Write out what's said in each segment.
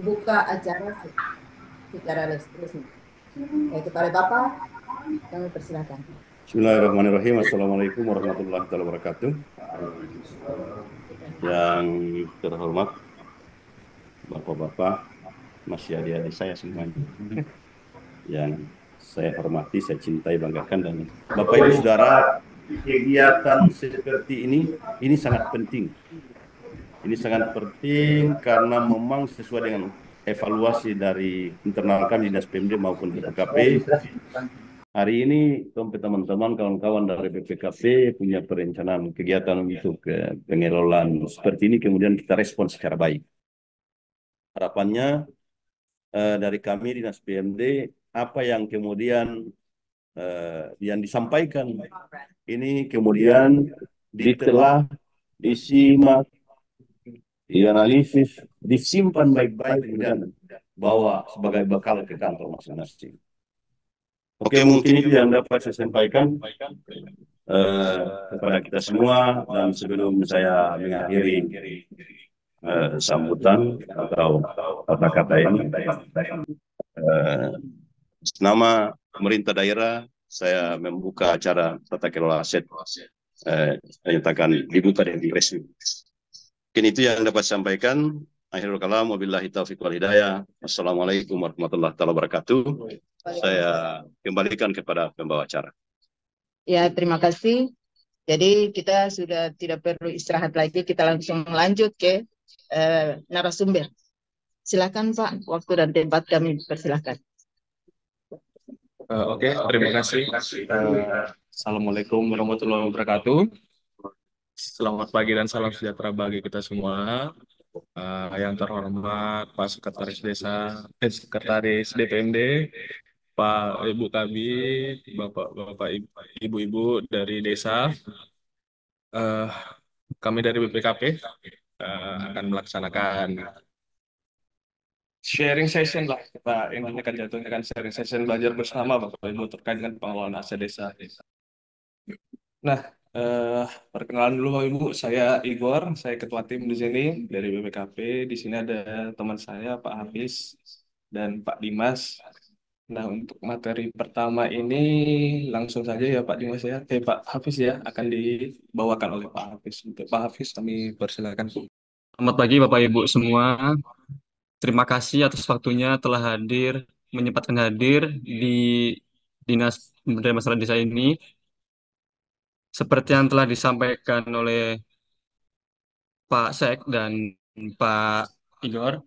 Membuka acara secara resmi. Kepada Bapak, kami persilakan. Bismillahirrahmanirrahim. Assalamualaikum warahmatullahi wabarakatuh. Yang terhormat Bapak-Bapak, masih adik-adik saya semuanya. Yang saya hormati, saya cintai, banggakan. Dan Bapak Ibu Saudara, kegiatan seperti ini sangat penting. Ini sangat penting karena memang sesuai dengan evaluasi dari internal kami Dinas PMD maupun BPKP. Hari ini teman-teman, kawan-kawan dari BPKP punya perencanaan kegiatan untuk pengelolaan seperti ini, kemudian kita respon secara baik. Harapannya dari kami Dinas PMD, apa yang kemudian yang disampaikan ini kemudian ditelah, disimak, dianalisis, disimpan baik-baik, kemudian bawa sebagai bekal ke kantor masing-masing. Oke, mungkin itu yang dapat saya sampaikan kepada kita semua. Dan sebelum saya mengakhiri sambutan atau kata-kata ini, nama pemerintah daerah, saya membuka acara tata kelola aset, menyatakan dibuka dan resmi. Mungkin itu yang dapat saya sampaikan. Akhirul kalam, wabillahi taufiq wal hidayah. Wassalamualaikum warahmatullahi wabarakatuh. Saya kembalikan kepada pembawa acara. Ya, terima kasih. Jadi kita sudah tidak perlu istirahat lagi, kita langsung lanjut ke narasumber. Silakan Pak, waktu dan tempat kami persilakan. Oke, terima kasih. Assalamualaikum warahmatullahi wabarakatuh. Selamat pagi dan salam sejahtera bagi kita semua. Yang terhormat Pak Sekretaris Desa, Sekretaris DPMD, Pak Ibu Kabid, Bapak Ibu-ibu dari desa, eh, kami dari BPKP akan melaksanakan sharing session lah. Kita intinya kan jatuhnya kan sharing session belajar bersama Bapak Ibu terkait dengan pengelolaan aset desa. Nah, perkenalan dulu Bapak Ibu, saya Igor, saya ketua tim di sini dari BPKP. Di sini ada teman saya Pak Hafiz dan Pak Dimas. Nah, untuk materi pertama ini langsung saja ya Pak Dimas ya, Pak Hafiz ya, akan dibawakan oleh Pak Hafiz. Untuk Pak Hafiz kami persilakan. Selamat pagi Bapak Ibu semua. Terima kasih atas waktunya telah hadir, menyempatkan hadir di Dinas Pemberdayaan Masyarakat Desa ini. Seperti yang telah disampaikan oleh Pak Sek dan Pak Igor,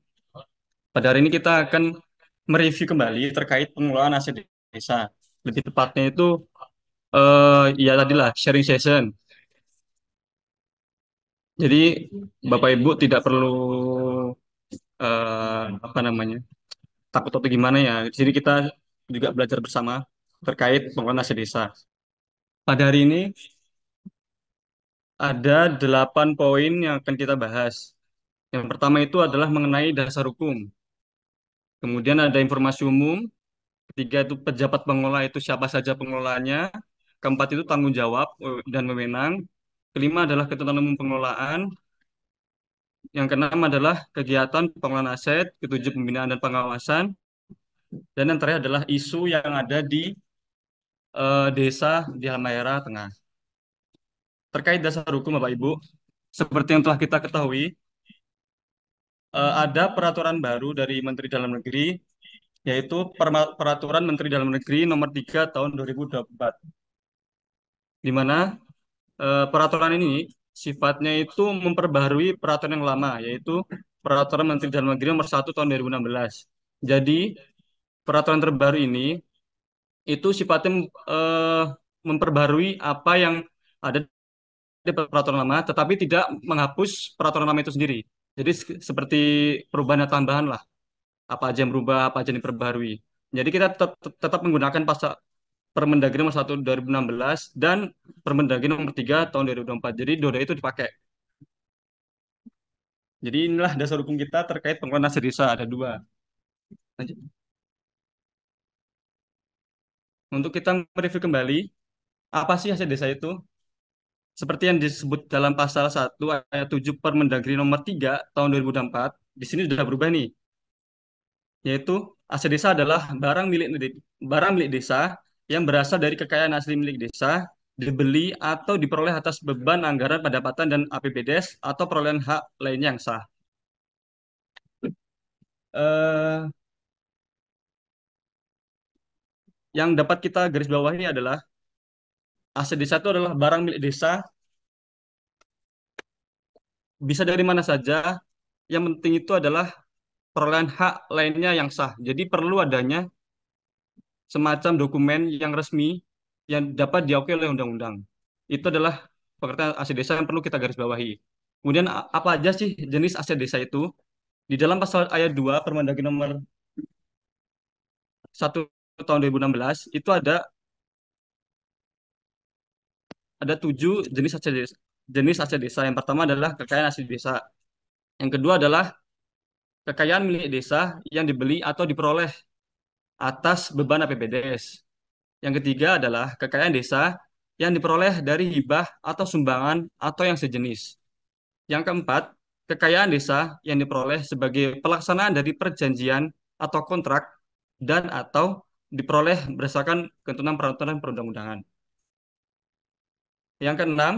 pada hari ini kita akan mereview kembali terkait pengelolaan aset desa. Lebih tepatnya itu ya tadilah sharing session. Jadi Bapak Ibu tidak perlu apa namanya takut atau gimana ya. Di sini kita juga belajar bersama terkait pengelolaan aset desa. Pada hari ini ada 8 poin yang akan kita bahas. Yang pertama itu adalah mengenai dasar hukum. Kemudian ada informasi umum. Ketiga itu pejabat pengelola itu siapa saja pengelolanya. Keempat itu tanggung jawab dan wewenang. Kelima adalah ketentuan umum pengelolaan. Yang keenam adalah kegiatan pengelolaan aset. Ketujuh pembinaan dan pengawasan. Dan yang terakhir adalah isu yang ada di desa di Halmahera Tengah. Terkait dasar hukum Bapak Ibu, seperti yang telah kita ketahui, ada peraturan baru dari Menteri Dalam Negeri, yaitu Peraturan Menteri Dalam Negeri Nomor 3 Tahun 2024, di mana peraturan ini sifatnya itu memperbaharui peraturan yang lama, yaitu Peraturan Menteri Dalam Negeri Nomor 1 Tahun 2016. Jadi, peraturan terbaru ini itu sifatnya memperbaharui apa yang ada di peraturan lama, tetapi tidak menghapus peraturan lama itu sendiri. Jadi seperti perubahan dan tambahan lah, apa aja yang berubah, apa aja yang diperbaharui. Jadi kita tetap menggunakan pasal Permendagri nomor 1 2016 dan Permendagri nomor 3 tahun 2024. Jadi dua itu dipakai. Jadi inilah dasar hukum kita terkait pengelolaan aset desa, ada dua. Lanjut. Untuk kita mereview kembali, apa sih aset desa itu? Seperti yang disebut dalam pasal 1 ayat 7 Permendagri nomor 3 tahun 2024, di sini sudah berubah nih. yaitu aset desa adalah barang milik desa yang berasal dari kekayaan asli milik desa, dibeli atau diperoleh atas beban anggaran pendapatan dan APBDes atau perolehan hak lainnya yang sah. Eh, yang dapat kita garis bawahi adalah aset desa itu adalah barang milik desa, bisa dari mana saja. Yang penting itu adalah perolehan hak lainnya yang sah. Jadi perlu adanya semacam dokumen yang resmi yang dapat diakui oleh undang-undang. Itu adalah pengertian aset desa yang perlu kita garis bawahi. Kemudian apa aja sih jenis aset desa itu? Di dalam pasal ayat 2 Permendagri nomor 1 tahun 2016 itu ada 7 jenis aset desa. Jenis aset desa. Yang pertama adalah kekayaan aset desa. Yang kedua adalah kekayaan milik desa yang dibeli atau diperoleh atas beban APBDes. Yang ketiga adalah kekayaan desa yang diperoleh dari hibah atau sumbangan atau yang sejenis. Yang keempat, kekayaan desa yang diperoleh sebagai pelaksanaan dari perjanjian atau kontrak dan atau diperoleh berdasarkan ketentuan peraturan perundang-undangan. Yang keenam,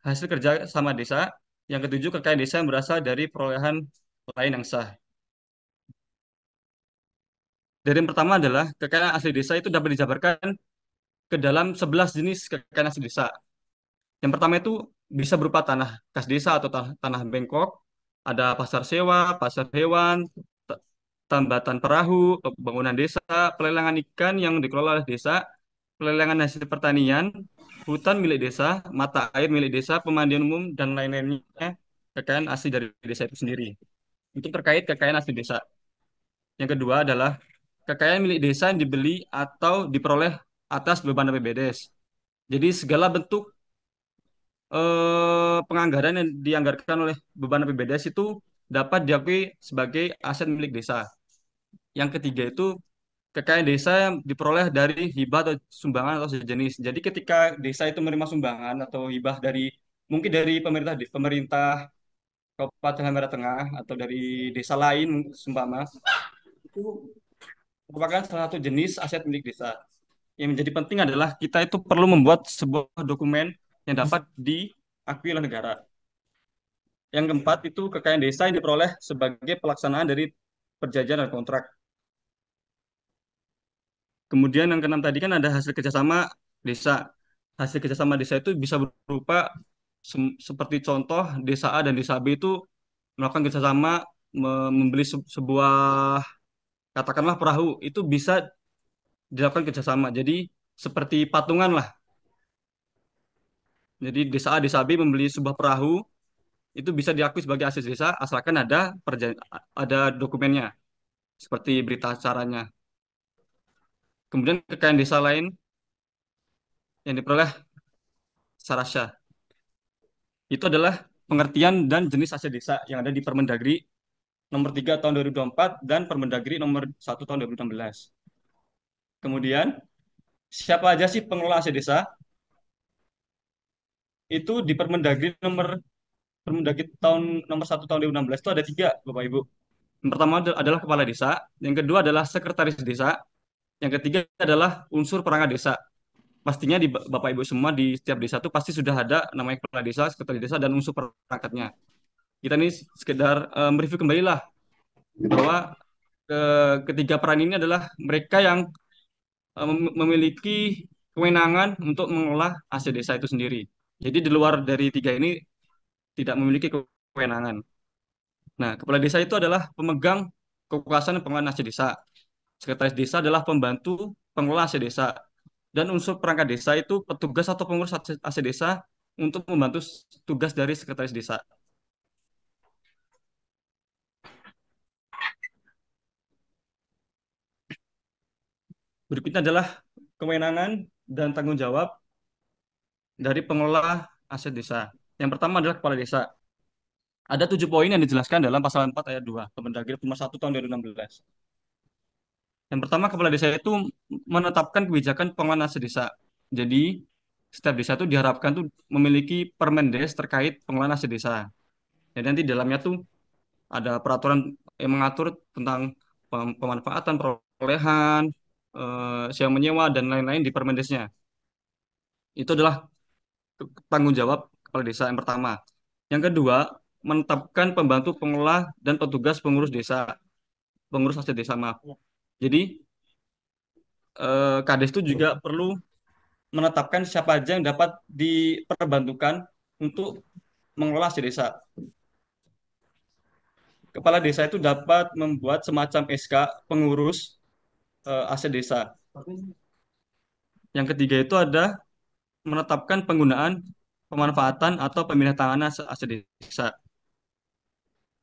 hasil kerja sama desa. Yang ketujuh, kekayaan desa yang berasal dari perolehan lain yang sah. Dari yang pertama adalah kekayaan asli desa itu dapat dijabarkan ke dalam 11 jenis kekayaan asli desa. Yang pertama itu bisa berupa tanah kas desa atau tanah bengkok, ada pasar sewa, pasar hewan, tambatan perahu, bangunan desa, pelelangan ikan yang dikelola oleh desa, pelelangan hasil pertanian, hutan milik desa, mata air milik desa, pemandian umum, dan lain-lainnya kekayaan asli dari desa itu sendiri. Itu terkait kekayaan asli desa. Yang kedua adalah kekayaan milik desa yang dibeli atau diperoleh atas beban APBDes. Jadi segala bentuk penganggaran yang dianggarkan oleh beban APBDes itu dapat diakui sebagai aset milik desa. Yang ketiga itu kekayaan desa yang diperoleh dari hibah atau sumbangan atau sejenis. Jadi ketika desa itu menerima sumbangan atau hibah dari mungkin dari pemerintah Kabupaten Halmahera Tengah atau dari desa lain seumpama itu merupakan salah satu jenis aset milik desa. Yang menjadi penting adalah kita itu perlu membuat sebuah dokumen yang dapat diakui oleh negara. Yang keempat itu kekayaan desa yang diperoleh sebagai pelaksanaan dari perjanjian dan kontrak. Kemudian yang keenam tadi kan ada hasil kerjasama desa. Hasil kerjasama desa itu bisa berupa seperti contoh desa A dan desa B itu melakukan kerjasama membeli sebuah katakanlah perahu itu bisa dilakukan kerjasama. Jadi seperti patungan lah. Jadi desa A desa B membeli sebuah perahu itu bisa diakui sebagai aset desa asalkan ada dokumennya seperti berita acaranya. Kemudian kekayaan desa lain yang diperoleh secara syah. Itu adalah pengertian dan jenis aset desa yang ada di Permendagri nomor 3 tahun 2024 dan Permendagri nomor 1 tahun 2016. Kemudian, siapa aja sih pengelola aset desa? Itu di Permendagri tahun nomor 1 tahun 2016 itu ada 3, Bapak Ibu. Yang pertama adalah kepala desa, yang kedua adalah sekretaris desa, yang ketiga adalah unsur perangkat desa. Pastinya di Bapak Ibu semua di setiap desa itu pasti sudah ada namanya kepala desa, sekretaris desa, dan unsur perangkatnya. Kita ini sekedar mereview kembali lah bahwa ketiga peran ini adalah mereka yang memiliki kewenangan untuk mengelola aset desa itu sendiri. Jadi di luar dari tiga ini tidak memiliki kewenangan. Nah, kepala desa itu adalah pemegang kekuasaan dan pengelolaan aset desa. Sekretaris desa adalah pembantu pengelola aset desa. Dan unsur perangkat desa itu petugas atau pengurus aset desa untuk membantu tugas dari sekretaris desa. Berikutnya adalah kewenangan dan tanggung jawab dari pengelola aset desa. Yang pertama adalah kepala desa. Ada 7 poin yang dijelaskan dalam pasal 4 ayat 2 Permendagri nomor 1 tahun 2016. Yang pertama, kepala desa itu menetapkan kebijakan pengelolaan aset desa. Jadi, setiap desa itu diharapkan tuh memiliki permendes terkait pengelolaan aset desa. Dan nanti di dalamnya tuh ada peraturan yang mengatur tentang pemanfaatan, perolehan, sewa menyewa dan lain-lain di Permendesnya. Itu adalah tanggung jawab kepala desa yang pertama. Yang kedua, menetapkan pembantu pengelola dan petugas pengurus desa, pengurus aset desa, maaf. Jadi Kades itu juga perlu menetapkan siapa aja yang dapat diperbantukan untuk mengelola aset desa. Kepala desa itu dapat membuat semacam SK pengurus aset desa. Yang ketiga itu ada menetapkan penggunaan, pemanfaatan atau pemindahan tanganan aset desa.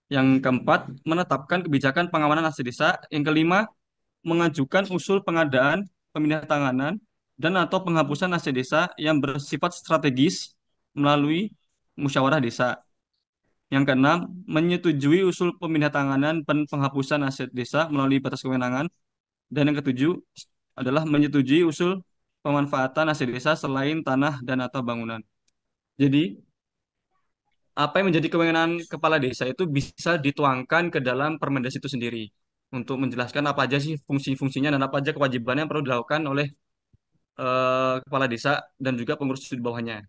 Yang keempat, menetapkan kebijakan pengamanan aset desa. Yang kelima, mengajukan usul pengadaan, pemindahan tanganan, dan atau penghapusan aset desa yang bersifat strategis melalui musyawarah desa. Yang keenam, menyetujui usul pemindahan tanganan dan penghapusan aset desa melalui batas kewenangan. Dan yang ketujuh adalah menyetujui usul pemanfaatan aset desa selain tanah dan atau bangunan. Jadi, apa yang menjadi kewenangan kepala desa itu bisa dituangkan ke dalam Permendes itu sendiri untuk menjelaskan apa aja sih fungsi-fungsinya dan apa aja kewajibannya yang perlu dilakukan oleh kepala desa dan juga pengurus di bawahnya.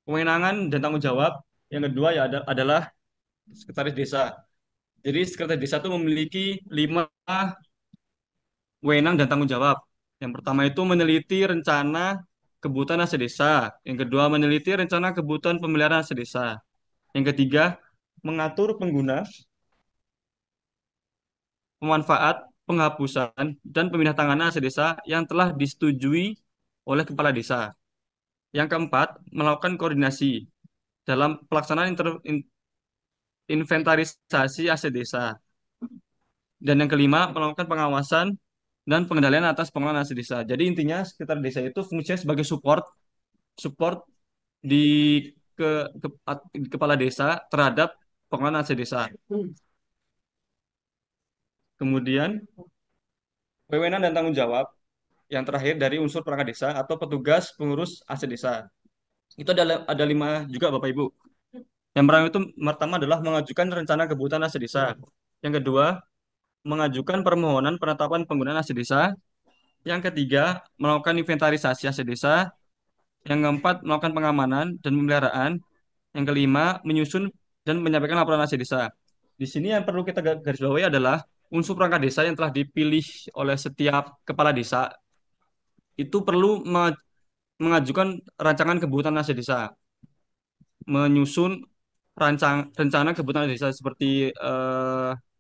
Kewenangan dan tanggung jawab yang kedua ya adalah sekretaris desa. Jadi sekretaris desa itu memiliki 5 wewenang dan tanggung jawab. Yang pertama itu meneliti rencana kebutuhan aset desa. Yang kedua meneliti rencana kebutuhan pemeliharaan aset desa. Yang ketiga mengatur pengguna, pemanfaat, penghapusan, dan pemindahan tanganan aset desa yang telah disetujui oleh kepala desa. Yang keempat, melakukan koordinasi dalam pelaksanaan inventarisasi aset desa. Dan yang kelima, melakukan pengawasan dan pengendalian atas pengelolaan aset desa. Jadi intinya sekitar desa itu fungsinya sebagai support, support di kepala desa terhadap pengelolaan aset desa. Kemudian wewenang dan tanggung jawab yang terakhir dari unsur perangkat desa atau petugas pengurus aset desa. Itu ada 5 juga Bapak Ibu. Yang pertama adalah mengajukan rencana kebutuhan aset desa. Yang kedua, mengajukan permohonan penetapan penggunaan aset desa. Yang ketiga, melakukan inventarisasi aset desa. Yang keempat, melakukan pengamanan dan pemeliharaan. Yang kelima, menyusun dan menyampaikan laporan aset desa. Di sini yang perlu kita garis bawahi adalah unsur perangkat desa yang telah dipilih oleh setiap kepala desa itu perlu mengajukan rancangan kebutuhan aset desa, menyusun rencana kebutuhan aset desa seperti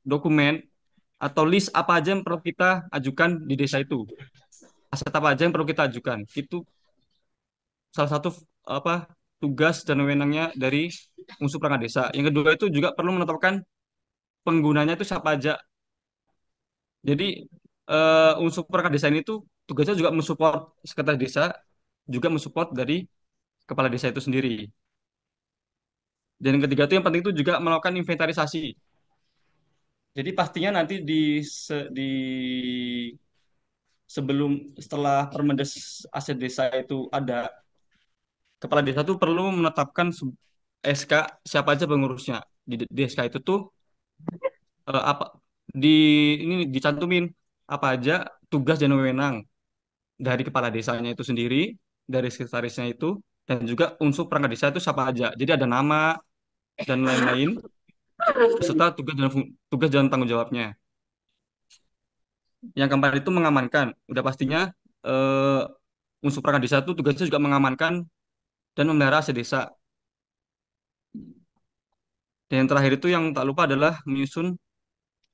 dokumen atau list apa aja yang perlu kita ajukan di desa itu, aset apa aja yang perlu kita ajukan. Itu salah satu apa tugas dan wewenangnya dari unsur perangkat desa. Yang kedua itu juga perlu menetapkan penggunanya itu siapa aja. Jadi unsur perangkat desa ini tuh tugasnya juga mensupport sekretaris desa, juga mensupport dari kepala desa itu sendiri. Dan yang ketiga itu yang penting itu juga melakukan inventarisasi. Jadi pastinya nanti di setelah Permendes aset desa itu ada, kepala desa tuh perlu menetapkan SK siapa aja pengurusnya. Di SK itu tuh apa di ini dicantumin apa aja tugas dan wewenang dari kepala desanya itu sendiri, dari sekretarisnya itu, dan juga unsur perangkat desa itu siapa aja. Jadi ada nama dan lain-lain beserta tugas dan tanggung jawabnya. Yang keempat itu mengamankan. Udah pastinya unsur perangkat desa itu tugasnya juga mengamankan dan memelihara aset desa. Dan yang terakhir itu yang tak lupa adalah menyusun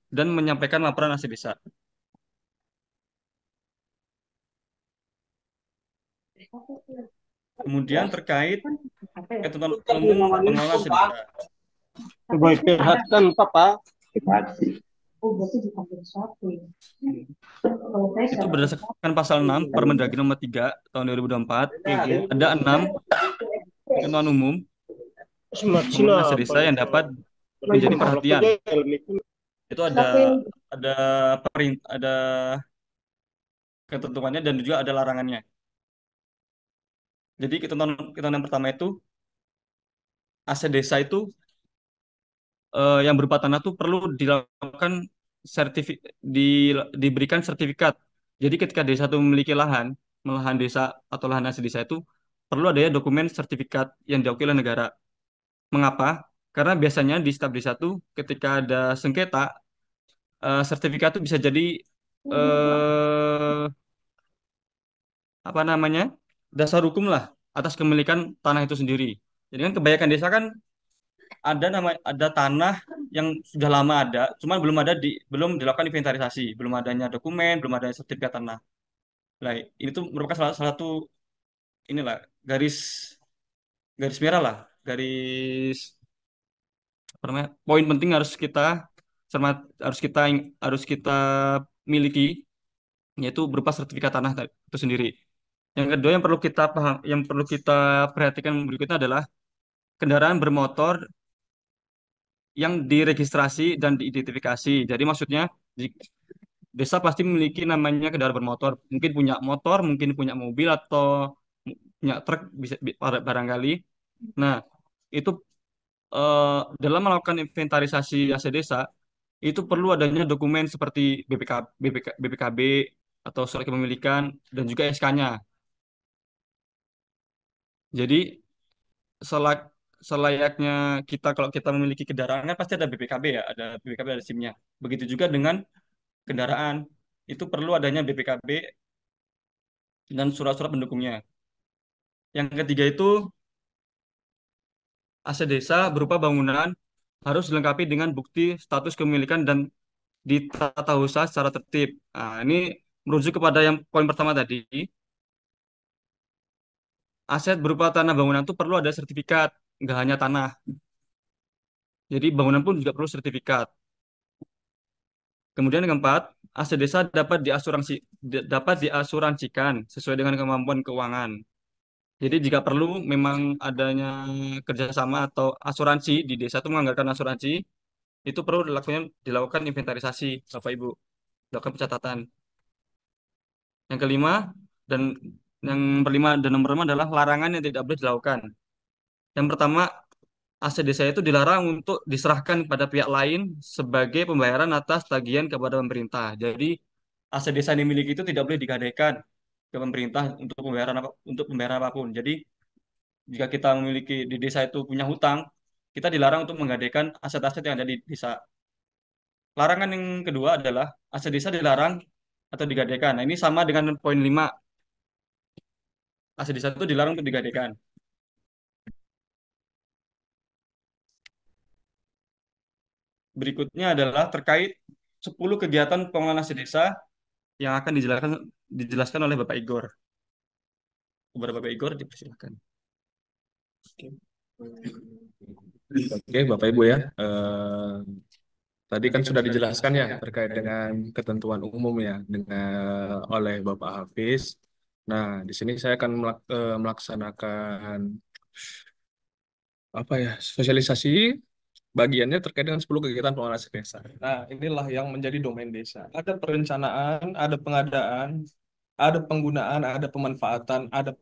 dan menyampaikan laporan aset desa. Kemudian terkait ketentuan umum pengelolaan aset desa. Coba perhatikan Papa. Itu berdasarkan pasal 6 Permendagri nomor 3 tahun 2024 ada 6 ketentuan umum pengelolaan aset desa yang dapat menjadi perhatian. Itu ada ketentuannya dan juga ada larangannya. Jadi ketentuan yang pertama itu aset desa itu yang berupa tanah tuh perlu dilakukan di, diberikan sertifikat. Jadi ketika desa itu memiliki lahan desa atau lahan aset desa itu perlu adanya dokumen sertifikat yang diakui oleh negara. Mengapa? Karena biasanya di setiap desa tuh ketika ada sengketa, sertifikat itu bisa jadi eh, apa namanya dasar hukum lah atas kepemilikan tanah itu sendiri. Jadi kan kebanyakan desa kan ada tanah yang sudah lama ada, cuman belum dilakukan inventarisasi, belum adanya dokumen, belum adanya sertifikat tanah. Nah, ini tuh merupakan salah satu inilah garis garis merah lah, garis apa namanya poin penting harus kita miliki, yaitu berupa sertifikat tanah itu sendiri. Yang kedua yang perlu kita perhatikan berikutnya adalah kendaraan bermotor yang diregistrasi dan diidentifikasi. Jadi maksudnya di desa pasti memiliki namanya kendaraan bermotor. Mungkin punya motor, mungkin punya mobil atau punya truk bisa barangkali. Nah, itu eh, dalam melakukan inventarisasi aset desa itu perlu adanya dokumen seperti BPKB atau surat kepemilikan dan juga SK-nya. Jadi selak selayaknya kita kalau kita memiliki kendaraan kan pasti ada BPKB ya, ada BPKB ada SIM-nya. Begitu juga dengan kendaraan itu perlu adanya BPKB dan surat-surat pendukungnya. Yang ketiga itu aset desa berupa bangunan harus dilengkapi dengan bukti status kepemilikan dan ditata usaha secara tertib. Nah, ini merujuk kepada yang poin pertama tadi. Aset berupa tanah bangunan itu perlu ada sertifikat, nggak hanya tanah. Jadi bangunan pun juga perlu sertifikat. Kemudian yang keempat, aset desa dapat diasuransikan sesuai dengan kemampuan keuangan. Jadi jika perlu memang adanya kerjasama atau asuransi di desa itu menganggarkan asuransi, itu perlu dilakukan inventarisasi, Bapak Ibu, dilakukan pencatatan. Yang kelima dan yang nomor 5 adalah larangan yang tidak boleh dilakukan. Yang pertama, aset desa itu dilarang untuk diserahkan pada pihak lain sebagai pembayaran atas tagihan kepada pemerintah. Jadi aset desa yang dimiliki itu tidak boleh digadaikan ke pemerintah untuk pembayaran apapun. Jadi jika kita memiliki di desa itu punya hutang, kita dilarang untuk menggadaikan aset-aset yang ada di desa. Larangan yang kedua adalah aset desa dilarang atau digadaikan. Nah, ini sama dengan poin 5. Aset desa itu dilarang untuk digadaikan. Berikutnya adalah terkait 10 kegiatan pengelolaan aset desa yang akan dijelaskan oleh Bapak Igor. Kepada Bapak Igor dipersilakan. Oke, Bapak Ibu ya. Tadi kan sudah dijelaskan ya terkait dengan ketentuan umum ya oleh Bapak Hafiz. Nah, di sini saya akan melaksanakan apa ya sosialisasi bagiannya terkait dengan 10 kegiatan pengelolaan aset desa. Nah, inilah yang menjadi domain desa. Ada perencanaan, ada pengadaan, ada penggunaan, ada pemanfaatan, ada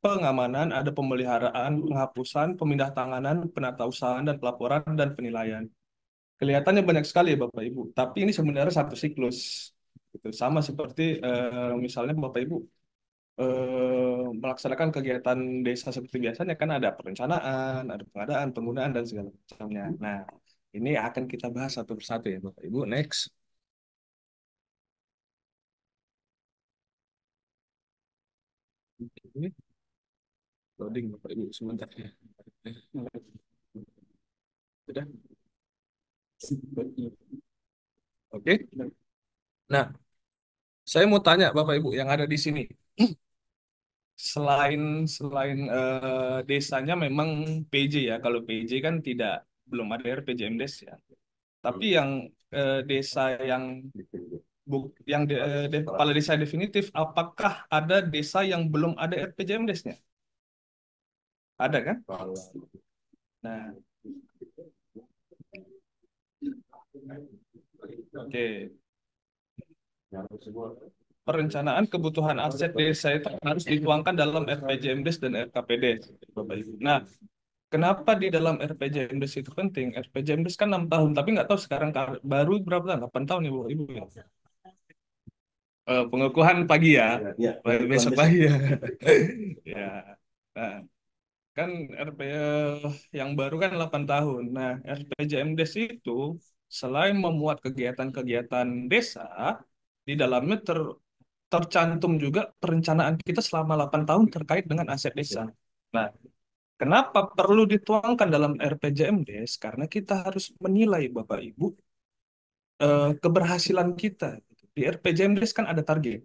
pengamanan, ada pemeliharaan, penghapusan, pemindah tanganan, penata usahaan dan pelaporan dan penilaian. Kelihatannya banyak sekali ya Bapak Ibu, tapi ini sebenarnya satu siklus. Gitu. Sama seperti misalnya Bapak Ibu melaksanakan kegiatan desa seperti biasanya kan ada perencanaan, ada pengadaan, penggunaan dan segala macamnya. Nah, ini akan kita bahas satu persatu ya Bapak Ibu. Next. Oke. Loading Bapak Ibu sebentar ya. Sudah. Oke. Nah, saya mau tanya Bapak Ibu yang ada di sini. Selain selain desanya memang PJ ya. Kalau PJ kan belum ada RPJMdes ya. Tapi yang desa yang kepala desa definitif, apakah ada desa yang belum ada RPJMdes-nya? Ada kan? Nah, oke. Perencanaan kebutuhan aset desa itu harus dituangkan dalam RPJMdes dan RKPD. Bapak Ibu. Nah, Kenapa di dalam RPJMDes itu penting? RPJMDes kan 6 tahun, tapi nggak tahu sekarang baru berapa tahun? 8 tahun ya Bu, Ibu ya? Pengukuhan pagi ya, Ya, besok besok. pagi ya. Ya, nah, kan RP yang baru kan 8 tahun. Nah, RPJMDes itu selain memuat kegiatan-kegiatan desa, di dalamnya tercantum juga perencanaan kita selama 8 tahun terkait dengan aset desa. Nah, kenapa perlu dituangkan dalam RPJMDes? Karena kita harus menilai Bapak Ibu keberhasilan kita. Di RPJMDes kan ada target.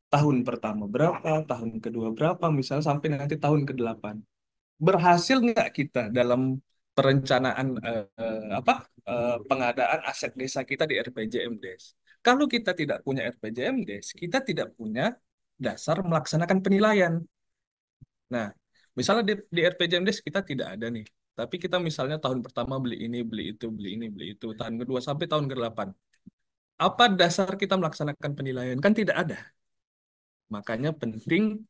Tahun pertama berapa, tahun kedua berapa, misalnya sampai nanti tahun ke-8. Berhasil nggak kita dalam perencanaan pengadaan aset desa kita di RPJMDes? Kalau kita tidak punya RPJMDes, kita tidak punya dasar melaksanakan penilaian. Nah, misalnya di RPJMDes kita tidak ada nih, tapi kita misalnya tahun pertama beli ini, beli itu, beli ini, beli itu, tahun kedua sampai tahun ke-8. Apa dasar kita melaksanakan penilaian? Kan tidak ada. Makanya penting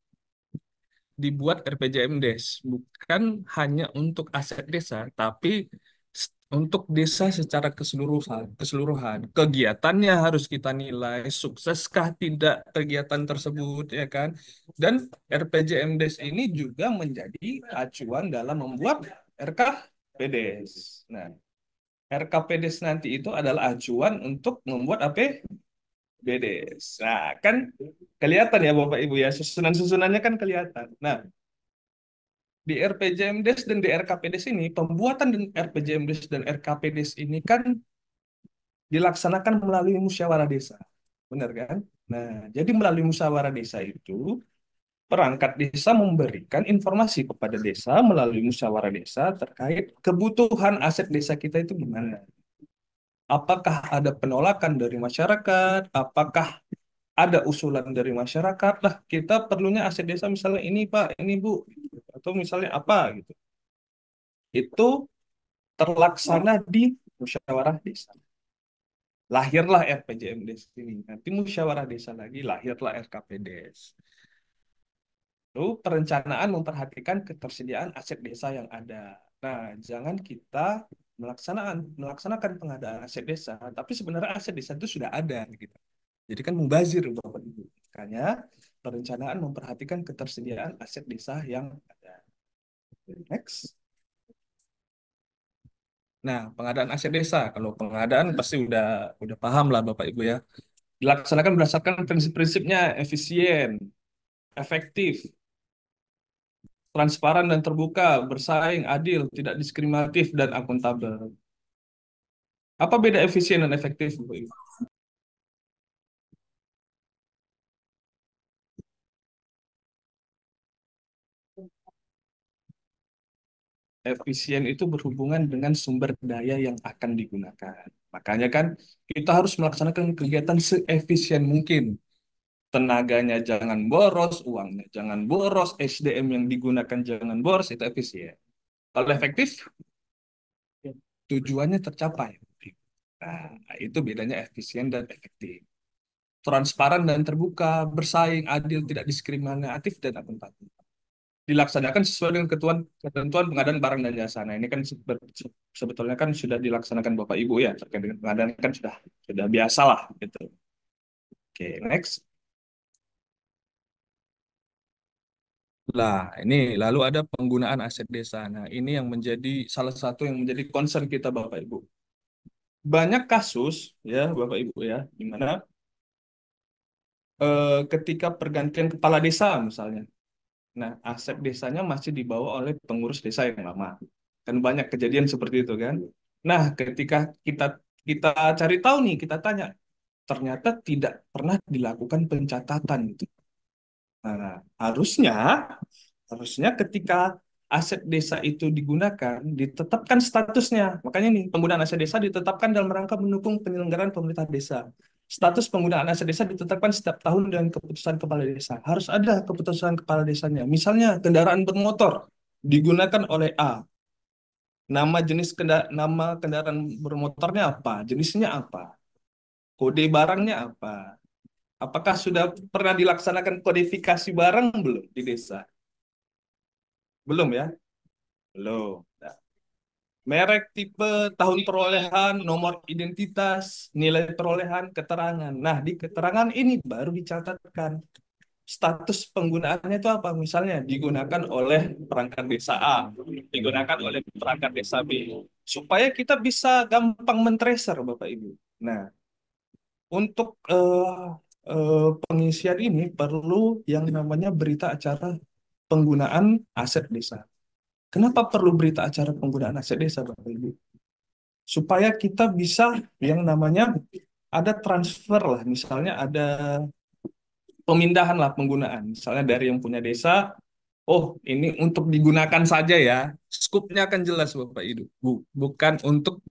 dibuat RPJMDes, bukan hanya untuk aset desa, tapi untuk desa secara keseluruhan. Keseluruhan kegiatannya harus kita nilai, sukseskah tidak kegiatan tersebut, ya kan? Dan RPJMDes ini juga menjadi acuan dalam membuat RKPDes. Nah, RKPDes nanti itu adalah acuan untuk membuat APBDes. Nah, kan kelihatan ya Bapak Ibu ya, susunan-susunannya kan kelihatan. Nah, di RPJMDes dan di RKPDes ini, pembuatan dan RPJMDes dan RKPDes ini kan dilaksanakan melalui musyawarah desa. Benar kan? Nah, jadi melalui musyawarah desa itu, perangkat desa memberikan informasi kepada desa melalui musyawarah desa terkait kebutuhan aset desa kita itu gimana. Apakah ada penolakan dari masyarakat? Apakah ada usulan dari masyarakat? Lah, kita perlunya aset desa misalnya ini Pak, ini Bu, atau misalnya apa gitu. Itu terlaksana di musyawarah desa. Lahirlah RPJMDes ini. Nanti musyawarah desa lagi, lahirlah RKPDes. Lalu perencanaan memperhatikan ketersediaan aset desa yang ada. Nah, jangan kita melaksanakan pengadaan aset desa, tapi sebenarnya aset desa itu sudah ada gitu. Jadi kan mubazir Bapak Ibu. Makanya perencanaan memperhatikan ketersediaan aset desa yang ada. Next. Nah, pengadaan aset desa, kalau pengadaan pasti udah paham lah Bapak Ibu ya. Dilaksanakan berdasarkan prinsip-prinsipnya efisien, efektif, transparan dan terbuka, bersaing, adil, tidak diskriminatif dan akuntabel. Apa beda efisien dan efektif, Bapak Ibu? Efisien itu berhubungan dengan sumber daya yang akan digunakan. Makanya kan kita harus melaksanakan kegiatan seefisien mungkin. Tenaganya jangan boros, uangnya jangan boros, SDM yang digunakan jangan boros, itu efisien. Kalau efektif, tujuannya tercapai. Nah, itu bedanya efisien dan efektif. Transparan dan terbuka, bersaing, adil, tidak diskriminatif, dan akuntabel. Dilaksanakan sesuai dengan ketentuan pengadaan barang dan jasa. Nah, ini kan sebetulnya kan sudah dilaksanakan Bapak Ibu ya, terkait dengan pengadaan kan sudah biasa lah gitu. Oke, next. Lah, ini lalu ada penggunaan aset desa. Nah, ini yang menjadi salah satu yang menjadi concern kita Bapak Ibu. Banyak kasus ya Bapak Ibu ya, di mana ketika pergantian kepala desa misalnya. Nah, aset desanya masih dibawa oleh pengurus desa yang lama. Kan banyak kejadian seperti itu kan. Nah, ketika kita kita cari tahu nih, kita tanya, ternyata tidak pernah dilakukan pencatatan gitu. Nah, harusnya ketika aset desa itu digunakan, ditetapkan statusnya. Makanya nih, penggunaan aset desa ditetapkan dalam rangka mendukung penyelenggaraan pemerintah desa. Status penggunaan aset desa ditetapkan setiap tahun dengan keputusan kepala desa. Harus ada keputusan kepala desanya. Misalnya, kendaraan bermotor digunakan oleh A. Nama kendaraan bermotornya apa? Jenisnya apa? Kode barangnya apa? Apakah sudah pernah dilaksanakan kodifikasi barang belum di desa? Belum ya? Belum. Nah, merek, tipe, tahun perolehan, nomor identitas, nilai perolehan, keterangan. Nah, di keterangan ini baru dicatatkan status penggunaannya itu apa. Misalnya digunakan oleh perangkat desa A, digunakan oleh perangkat desa B. Supaya kita bisa gampang men-tracer, Bapak Ibu. Nah, untuk pengisian ini perlu yang namanya berita acara penggunaan aset desa. Kenapa perlu berita acara penggunaan aset desa, Bapak Ibu? Supaya kita bisa yang namanya ada transfer lah, misalnya ada pemindahan lah penggunaan. Misalnya dari yang punya desa, oh ini untuk digunakan saja ya, skupnya akan jelas Bapak Ibu. Bukan untuk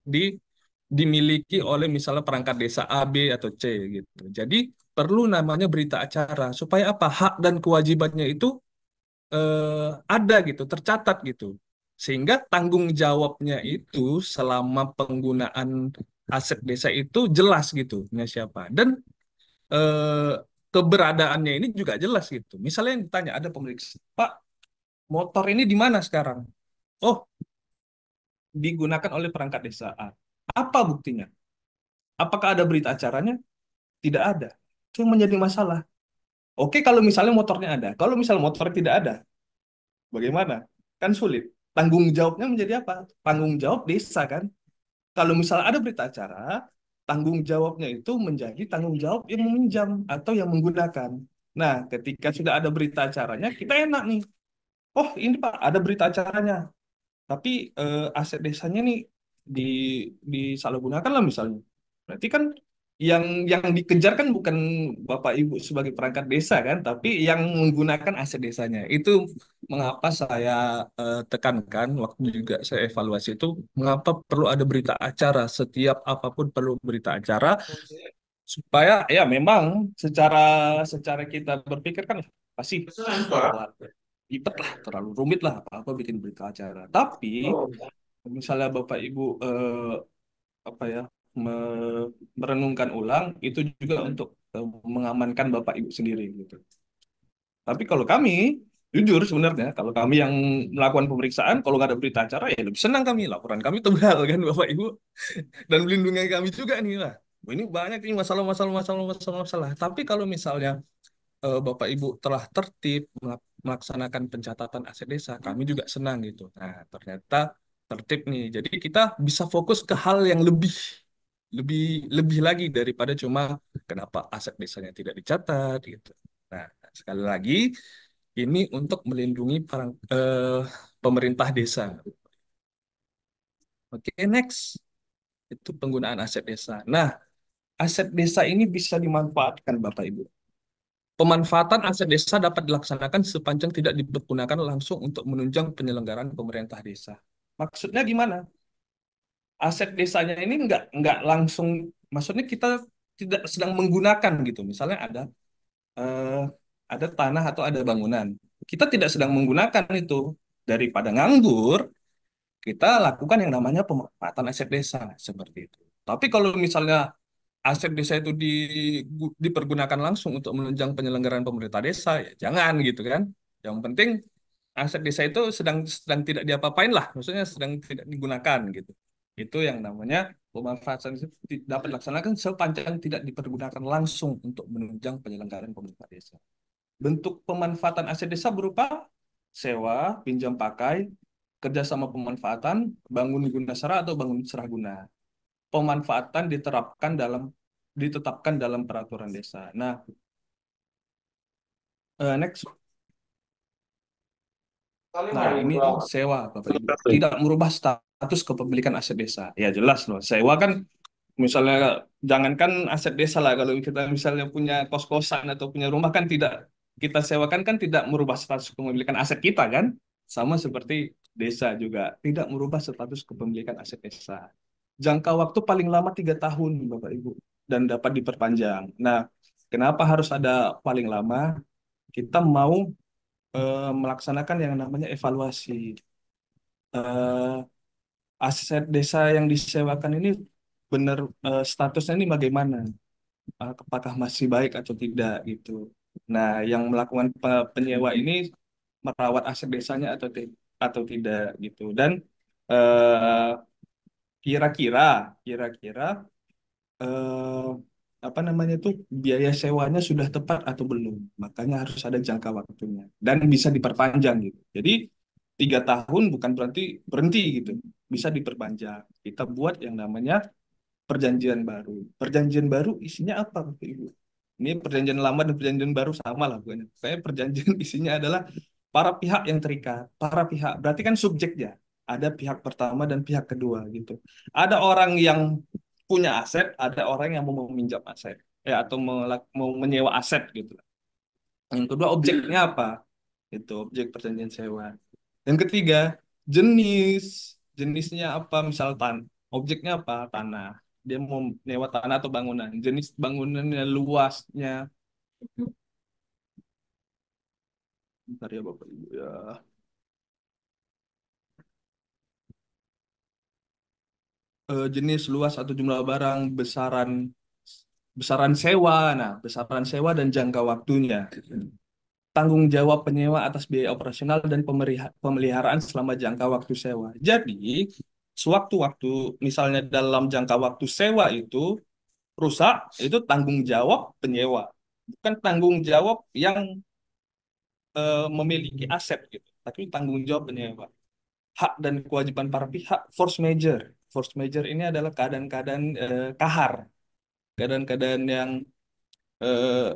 dimiliki oleh misalnya perangkat desa A, B, atau C gitu. Jadi perlu namanya berita acara supaya apa? Hak dan kewajibannya itu ada gitu, tercatat gitu. Sehingga tanggung jawabnya itu selama penggunaan aset desa itu jelas gitu, punya siapa. Dan eh, keberadaannya ini juga jelas gitu. Misalnya yang ditanya ada pemeriksaan, Pak, motor ini di mana sekarang? Oh, digunakan oleh perangkat desa A. Apa buktinya? Apakah ada berita acaranya? Tidak ada. Itu yang menjadi masalah. Oke, kalau misalnya motornya ada. Kalau misalnya motornya tidak ada, bagaimana? Kan sulit. Tanggung jawabnya menjadi apa? Tanggung jawab desa kan? Kalau misalnya ada berita acara, tanggung jawabnya itu menjadi tanggung jawab yang meminjam atau yang menggunakan. Nah, ketika sudah ada berita acaranya, kita enak nih. Oh, ini Pak, ada berita acaranya. Tapi aset desanya nih di disalahgunakan lah misalnya. Berarti kan yang dikejar kan bukan Bapak Ibu sebagai perangkat desa kan, tapi yang menggunakan aset desanya. Itu mengapa saya tekankan waktu juga saya evaluasi itu, mengapa perlu ada berita acara, setiap apapun perlu berita acara supaya ya memang secara secara kita berpikir kan pasti ribet lah, terlalu rumit lah apa-apa bikin berita acara. Tapi misalnya Bapak Ibu apa ya merenungkan ulang itu juga untuk mengamankan Bapak Ibu sendiri gitu. Tapi kalau kami jujur sebenarnya kalau kami yang melakukan pemeriksaan kalau nggak ada berita acara ya lebih senang kami laporan kami tebal kan Bapak Ibu dan melindungi kami juga nih lah. Ini banyak nih masalah. Tapi kalau misalnya Bapak Ibu telah tertib melaksanakan pencatatan aset desa, kami juga senang gitu. Nah, ternyata tertib nih. Jadi kita bisa fokus ke hal yang lebih lebih lagi daripada cuma kenapa aset desanya tidak dicatat gitu. Nah, sekali lagi ini untuk melindungi pemerintah desa. Oke, next itu penggunaan aset desa. Nah, aset desa ini bisa dimanfaatkan Bapak Ibu. Pemanfaatan aset desa dapat dilaksanakan sepanjang tidak dipergunakan langsung untuk menunjang penyelenggaraan pemerintah desa. Maksudnya gimana? Aset desanya ini nggak langsung, maksudnya kita tidak sedang menggunakan gitu. Misalnya eh, ada tanah atau ada bangunan, kita tidak sedang menggunakan itu. Daripada nganggur, kita lakukan yang namanya pemanfaatan aset desa seperti itu. Tapi kalau misalnya aset desa itu dipergunakan langsung untuk menunjang penyelenggaraan pemerintah desa, ya jangan gitu kan. Yang penting aset desa itu sedang sedang tidak diapa-apain lah, maksudnya sedang tidak digunakan gitu. Itu yang namanya pemanfaatan itu dapat dilaksanakan sepanjang tidak dipergunakan langsung untuk menunjang penyelenggaraan pemerintah desa. Bentuk pemanfaatan aset desa berupa sewa, pinjam pakai, kerjasama pemanfaatan, bangun guna sera atau bangun serah guna. Pemanfaatan ditetapkan dalam peraturan desa. Nah, next. Nah, ini sewa, Bapak Ibu. Tidak merubah status kepemilikan aset desa. Ya jelas loh, sewa kan misalnya jangankan aset desa lah, kalau kita misalnya punya kos-kosan atau punya rumah kan tidak kita sewakan kan tidak merubah status kepemilikan aset kita kan. Sama seperti desa juga tidak merubah status kepemilikan aset desa. Jangka waktu paling lama 3 tahun, Bapak Ibu, dan dapat diperpanjang. Nah, kenapa harus ada paling lama? Kita mau melaksanakan yang namanya evaluasi. Eh, Aset desa yang disewakan ini benar statusnya ini bagaimana? Apakah masih baik atau tidak gitu. Nah, yang melakukan penyewa ini merawat aset desanya atau atau tidak gitu. Dan eh, kira-kira kira-kira eh, apa namanya tuh biaya sewanya sudah tepat atau belum. Makanya harus ada jangka waktunya dan bisa diperpanjang gitu. Jadi 3 tahun bukan berarti berhenti gitu, bisa diperpanjang. Kita buat yang namanya perjanjian baru. Perjanjian baru isinya apa, Bapak Ibu? Ini perjanjian lama dan perjanjian baru sama lah pokoknya. Saya perjanjian isinya adalah para pihak yang terikat. Para pihak berarti kan subjeknya. Ada pihak pertama dan pihak kedua gitu. Ada orang yang punya aset, ada orang yang mau meminjam aset, ya atau mau menyewa aset gitu. Yang kedua objeknya apa? Itu objek perjanjian sewa. Yang ketiga jenis, jenisnya apa? Misal objeknya apa? Tanah. Dia mau nyewa tanah atau bangunan. Jenis bangunannya, luasnya. Bentar ya Bapak Ibu ya. Jenis, luas atau jumlah barang, besaran besaran sewa. Nah, besaran sewa dan jangka waktunya. Tanggung jawab penyewa atas biaya operasional dan pemeliharaan selama jangka waktu sewa. Jadi, sewaktu-waktu misalnya dalam jangka waktu sewa itu rusak, itu tanggung jawab penyewa, bukan tanggung jawab yang memiliki aset gitu, tapi tanggung jawab penyewa. Hak dan kewajiban para pihak, force major. Force major ini adalah keadaan-keadaan kahar, keadaan-keadaan yang eh,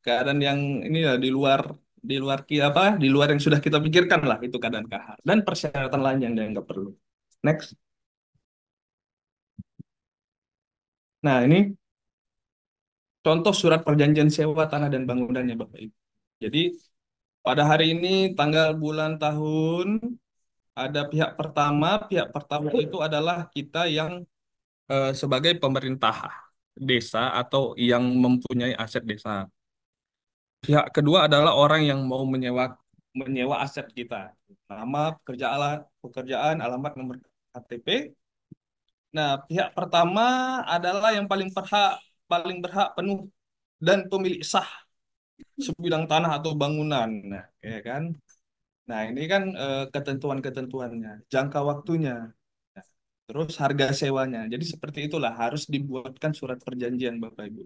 keadaan yang ini lah apa di luar yang sudah kita pikirkan lah, itu keadaan kahar dan persyaratan lain yang dianggap perlu. Next. Nah, ini contoh surat perjanjian sewa tanah dan bangunannya Bapak Ibu. Jadi pada hari ini tanggal bulan tahun ada pihak pertama itu adalah kita yang sebagai pemerintah desa atau yang mempunyai aset desa. Pihak kedua adalah orang yang mau menyewa aset kita. Nama, pekerjaan, alamat, nomor KTP. Nah, pihak pertama adalah yang paling berhak penuh dan pemilik sah sebidang tanah atau bangunan. Nah, ya kan? Nah, ini kan ketentuan-ketentuannya, jangka waktunya, nah, terus harga sewanya. Jadi seperti itulah harus dibuatkan surat perjanjian Bapak Ibu.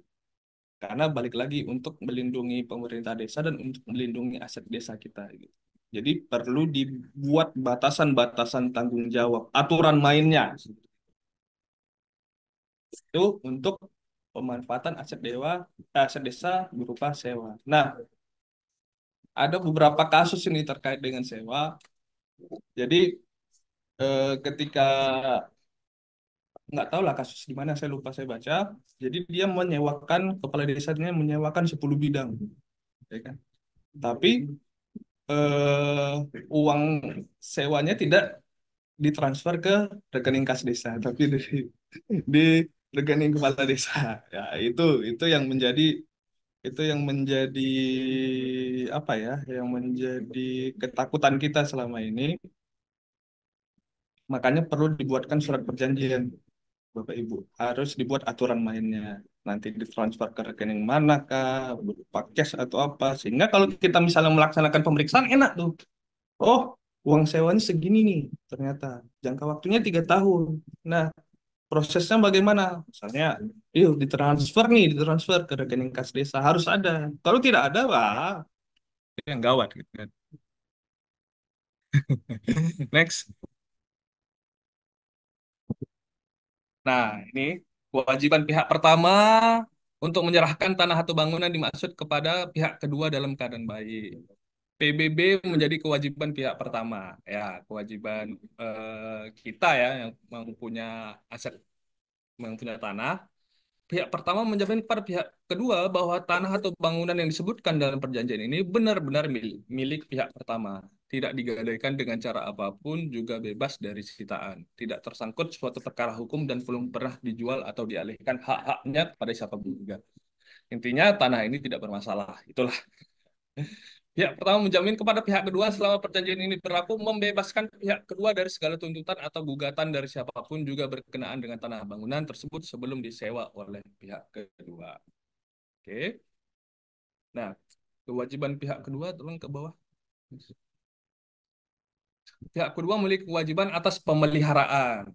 Karena balik lagi untuk melindungi pemerintah desa dan untuk melindungi aset desa kita gitu. Jadi perlu dibuat batasan-batasan tanggung jawab, aturan mainnya itu untuk pemanfaatan aset desa berupa sewa. Nah, ada beberapa kasus ini terkait dengan sewa. Jadi ketika nggak tahu lah kasus di mana saya lupa saya baca. Jadi dia menyewakan kepala desanya menyewakan 10 bidang, ya kan? Tapi uang sewanya tidak ditransfer ke rekening kas desa, tapi di rekening kepala desa. Ya, itu yang menjadi apa ya, yang menjadi ketakutan kita selama ini. Makanya perlu dibuatkan surat perjanjian, Bapak Ibu. Harus dibuat aturan mainnya. Nanti ditransfer ke rekening manakah, berupa cash atau apa. Sehingga kalau kita misalnya melaksanakan pemeriksaan, enak tuh. Oh, uang sewanya segini nih, ternyata. Jangka waktunya 3 tahun. Nah, prosesnya bagaimana? Misalnya, yuk ditransfer ke rekening kas desa. Harus ada. Kalau tidak ada, wah, itu yang gawat gitu kan. Next. Nah, ini kewajiban pihak pertama untuk menyerahkan tanah atau bangunan dimaksud kepada pihak kedua dalam keadaan baik. PBB menjadi kewajiban pihak pertama, ya kewajiban kita ya yang mempunyai aset, mempunyai tanah. Pihak pertama menjamin kepada pihak kedua bahwa tanah atau bangunan yang disebutkan dalam perjanjian ini benar-benar milik pihak pertama. Tidak digadaikan dengan cara apapun, juga bebas dari sitaan. Tidak tersangkut suatu perkara hukum dan belum pernah dijual atau dialihkan hak-haknya kepada siapapun juga. Intinya tanah ini tidak bermasalah. Itulah. Pihak pertama menjamin kepada pihak kedua selama perjanjian ini berlaku membebaskan pihak kedua dari segala tuntutan atau gugatan dari siapapun juga berkenaan dengan tanah bangunan tersebut sebelum disewa oleh pihak kedua. Oke. Nah, kewajiban pihak kedua tolong ke bawah. Pihak kedua memiliki kewajiban atas pemeliharaan.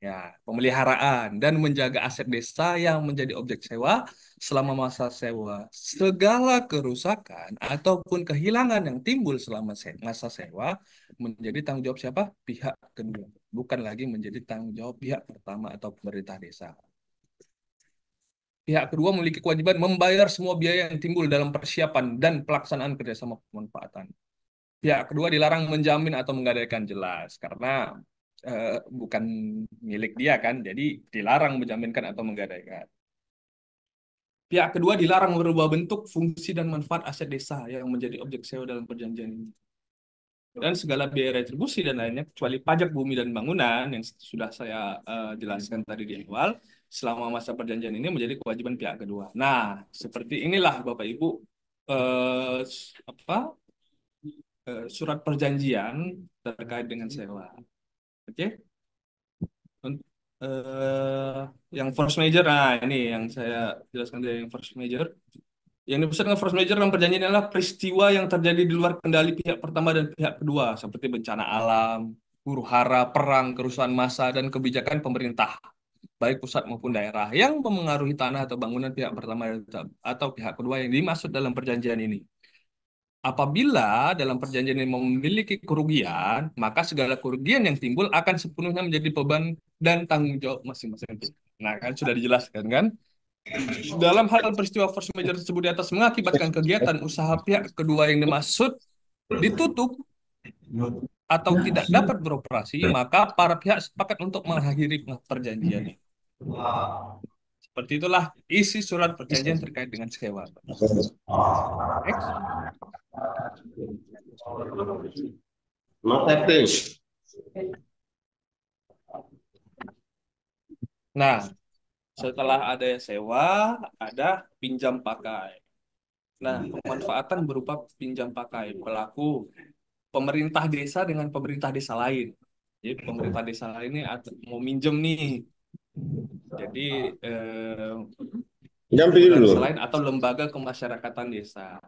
Ya, pemeliharaan dan menjaga aset desa yang menjadi objek sewa selama masa sewa. Segala kerusakan ataupun kehilangan yang timbul selama masa sewa menjadi tanggung jawab siapa? Pihak kedua. Bukan lagi menjadi tanggung jawab pihak pertama atau pemerintah desa. Pihak kedua memiliki kewajiban membayar semua biaya yang timbul dalam persiapan dan pelaksanaan kerjasama pemanfaatan. Pihak kedua dilarang menjamin atau menggadaikan, jelas karena bukan milik dia kan, jadi dilarang menjaminkan atau menggadaikan. Pihak kedua dilarang merubah bentuk, fungsi, dan manfaat aset desa yang menjadi objek sewa dalam perjanjian ini. Dan segala biaya retribusi dan lainnya, kecuali pajak bumi dan bangunan yang sudah saya jelaskan tadi di awal, selama masa perjanjian ini menjadi kewajiban pihak kedua. Nah, seperti inilah Bapak Ibu surat perjanjian terkait dengan sewa. Oke? Yang force major, nah ini yang saya jelaskan dari yang force major. Yang dimaksud dengan force major dalam perjanjian adalah peristiwa yang terjadi di luar kendali pihak pertama dan pihak kedua, seperti bencana alam, huru-hara, perang, kerusuhan massa, dan kebijakan pemerintah, baik pusat maupun daerah, yang memengaruhi tanah atau bangunan pihak pertama atau pihak kedua yang dimaksud dalam perjanjian ini. Apabila dalam perjanjian ini memiliki kerugian, maka segala kerugian yang timbul akan sepenuhnya menjadi beban dan tanggung jawab masing-masing pihak. Nah, kan sudah dijelaskan kan? Dalam hal peristiwa force majeure tersebut di atas mengakibatkan kegiatan usaha pihak kedua yang dimaksud ditutup atau tidak dapat beroperasi, maka para pihak sepakat untuk mengakhiri perjanjian. Seperti itulah isi surat perjanjian terkait dengan sewa. Next. Nah, setelah ada sewa, ada pinjam pakai. Nah, pemanfaatan berupa pinjam pakai pelaku pemerintah desa dengan pemerintah desa lain. Jadi pemerintah desa lain ini mau minjem nih. Jadi desa lain atau lembaga kemasyarakatan desa.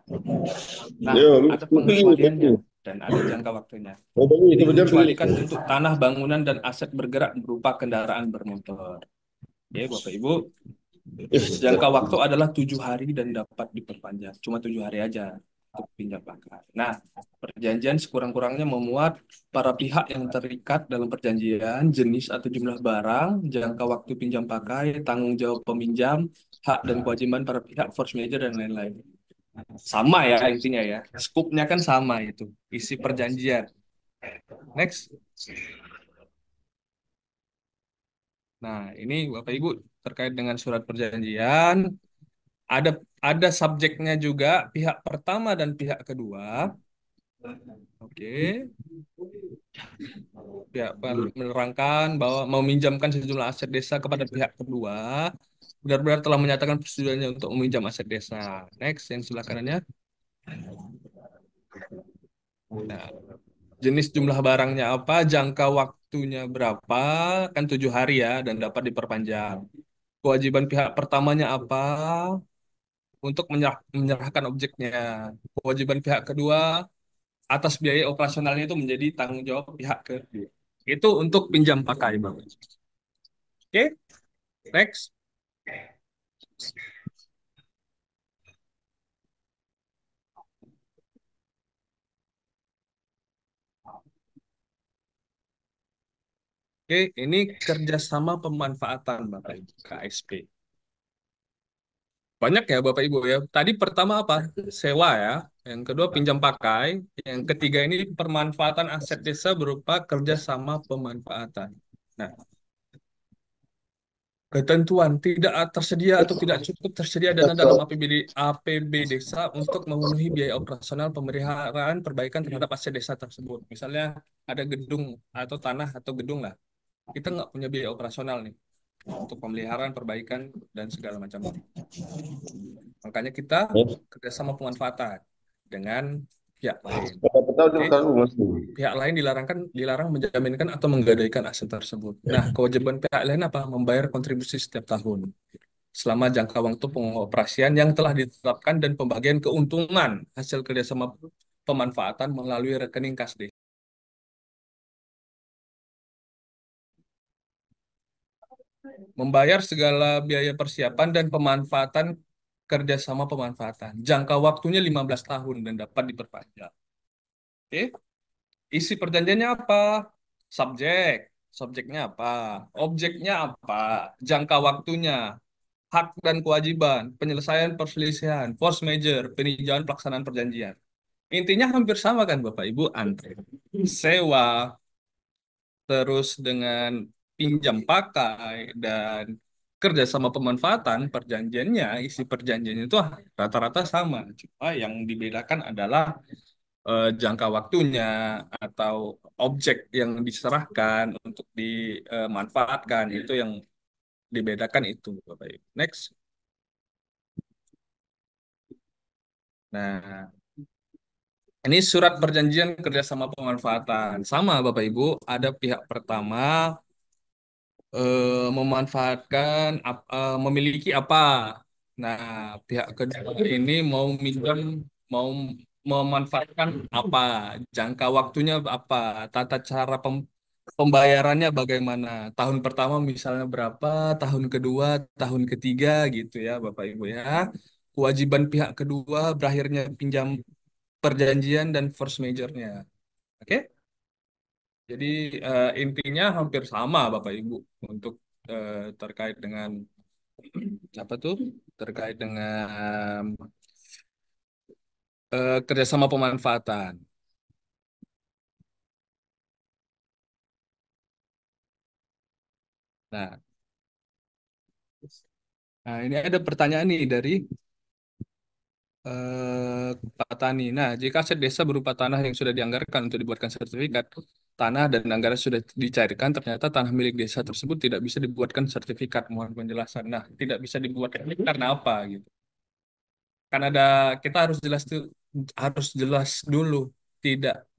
Nah, ada pengecualiannya dan ada jangka waktunya. Jadi dikecualikan untuk tanah, bangunan, dan aset bergerak berupa kendaraan bermotor. Oke, Bapak Ibu, jangka waktu adalah 7 hari dan dapat diperpanjang. Cuma 7 hari aja untuk pinjam pakai. Nah, perjanjian sekurang-kurangnya memuat para pihak yang terikat dalam perjanjian, jenis atau jumlah barang, jangka waktu pinjam pakai, tanggung jawab peminjam, hak dan kewajiban para pihak, force majeure, dan lain-lain. Sama ya intinya ya. Skupnya kan sama itu, isi perjanjian. Next. Nah, ini Bapak Ibu terkait dengan surat perjanjian, ada subjeknya juga, pihak pertama dan pihak kedua. Oke. Pihak menerangkan bahwa meminjamkan sejumlah aset desa kepada pihak kedua benar-benar telah menyatakan persetujuannya untuk meminjam aset desa. Next, yang sebelah kanannya. Nah, jenis jumlah barangnya apa, jangka waktunya berapa, kan 7 hari ya, dan dapat diperpanjang. Kewajiban pihak pertamanya apa untuk menyerahkan objeknya. Kewajiban pihak kedua atas biaya operasionalnya itu menjadi tanggung jawab pihak kedua. Itu untuk pinjam pakai, Bang. Oke, next. Oke, ini kerjasama pemanfaatan, Bapak Ibu, KSP. Banyak ya Bapak Ibu ya. Tadi pertama apa? Sewa ya. Yang kedua pinjam pakai. Yang ketiga ini pemanfaatan aset desa berupa kerjasama pemanfaatan. Nah, ketentuan tidak tersedia atau tidak cukup tersedia dana dalam APB desa untuk memenuhi biaya operasional pemeliharaan perbaikan terhadap aset desa tersebut. Misalnya ada gedung atau tanah atau gedung lah. Kita nggak punya biaya operasional nih untuk pemeliharaan, perbaikan, dan segala macam. Makanya kita kerjasama pemanfaatan dengan pihak lain. Pihak lain dilarang menjaminkan atau menggadaikan aset tersebut. Nah, kewajiban pihak lain apa? Membayar kontribusi setiap tahun selama jangka waktu pengoperasian yang telah ditetapkan dan pembagian keuntungan hasil kerjasama pemanfaatan melalui rekening kas desa. membayar segala biaya persiapan dan pemanfaatan kerjasama pemanfaatan. Jangka waktunya 15 tahun dan dapat diperpanjang. Oke. Isi perjanjiannya apa? Subjek. Subjeknya apa? Objeknya apa? Jangka waktunya, hak dan kewajiban, penyelesaian perselisihan, force majeure, peninjauan pelaksanaan perjanjian. Intinya hampir sama kan Bapak Ibu, Andre. Sewa, terus dengan pinjam pakai dan kerjasama pemanfaatan perjanjiannya, isi perjanjiannya itu rata-rata sama. Cuma yang dibedakan adalah jangka waktunya atau objek yang diserahkan untuk dimanfaatkan itu yang dibedakan itu, Bapak Ibu. Next. Nah, ini surat perjanjian kerjasama pemanfaatan. Sama, Bapak Ibu, ada pihak pertama memanfaatkan memiliki apa. Nah, pihak kedua ini mau minjam, mau memanfaatkan apa, jangka waktunya apa, tata cara pembayarannya bagaimana. Tahun pertama misalnya berapa, tahun kedua, tahun ketiga gitu ya, Bapak Ibu ya. Kewajiban pihak kedua berakhirnya pinjam perjanjian dan force majeure-nya. Oke? Jadi intinya hampir sama Bapak Ibu untuk terkait dengan apa tuh? Terkait dengan kerjasama pemanfaatan. Nah, ini ada pertanyaan nih dari Pak Tani. Nah, jika aset desa berupa tanah yang sudah dianggarkan untuk dibuatkan sertifikat tanah dan anggaran sudah dicairkan, ternyata tanah milik desa tersebut tidak bisa dibuatkan sertifikat. Mohon penjelasan. Nah, tidak bisa dibuatkan karena apa gitu? Kan ada kita harus jelas dulu tidak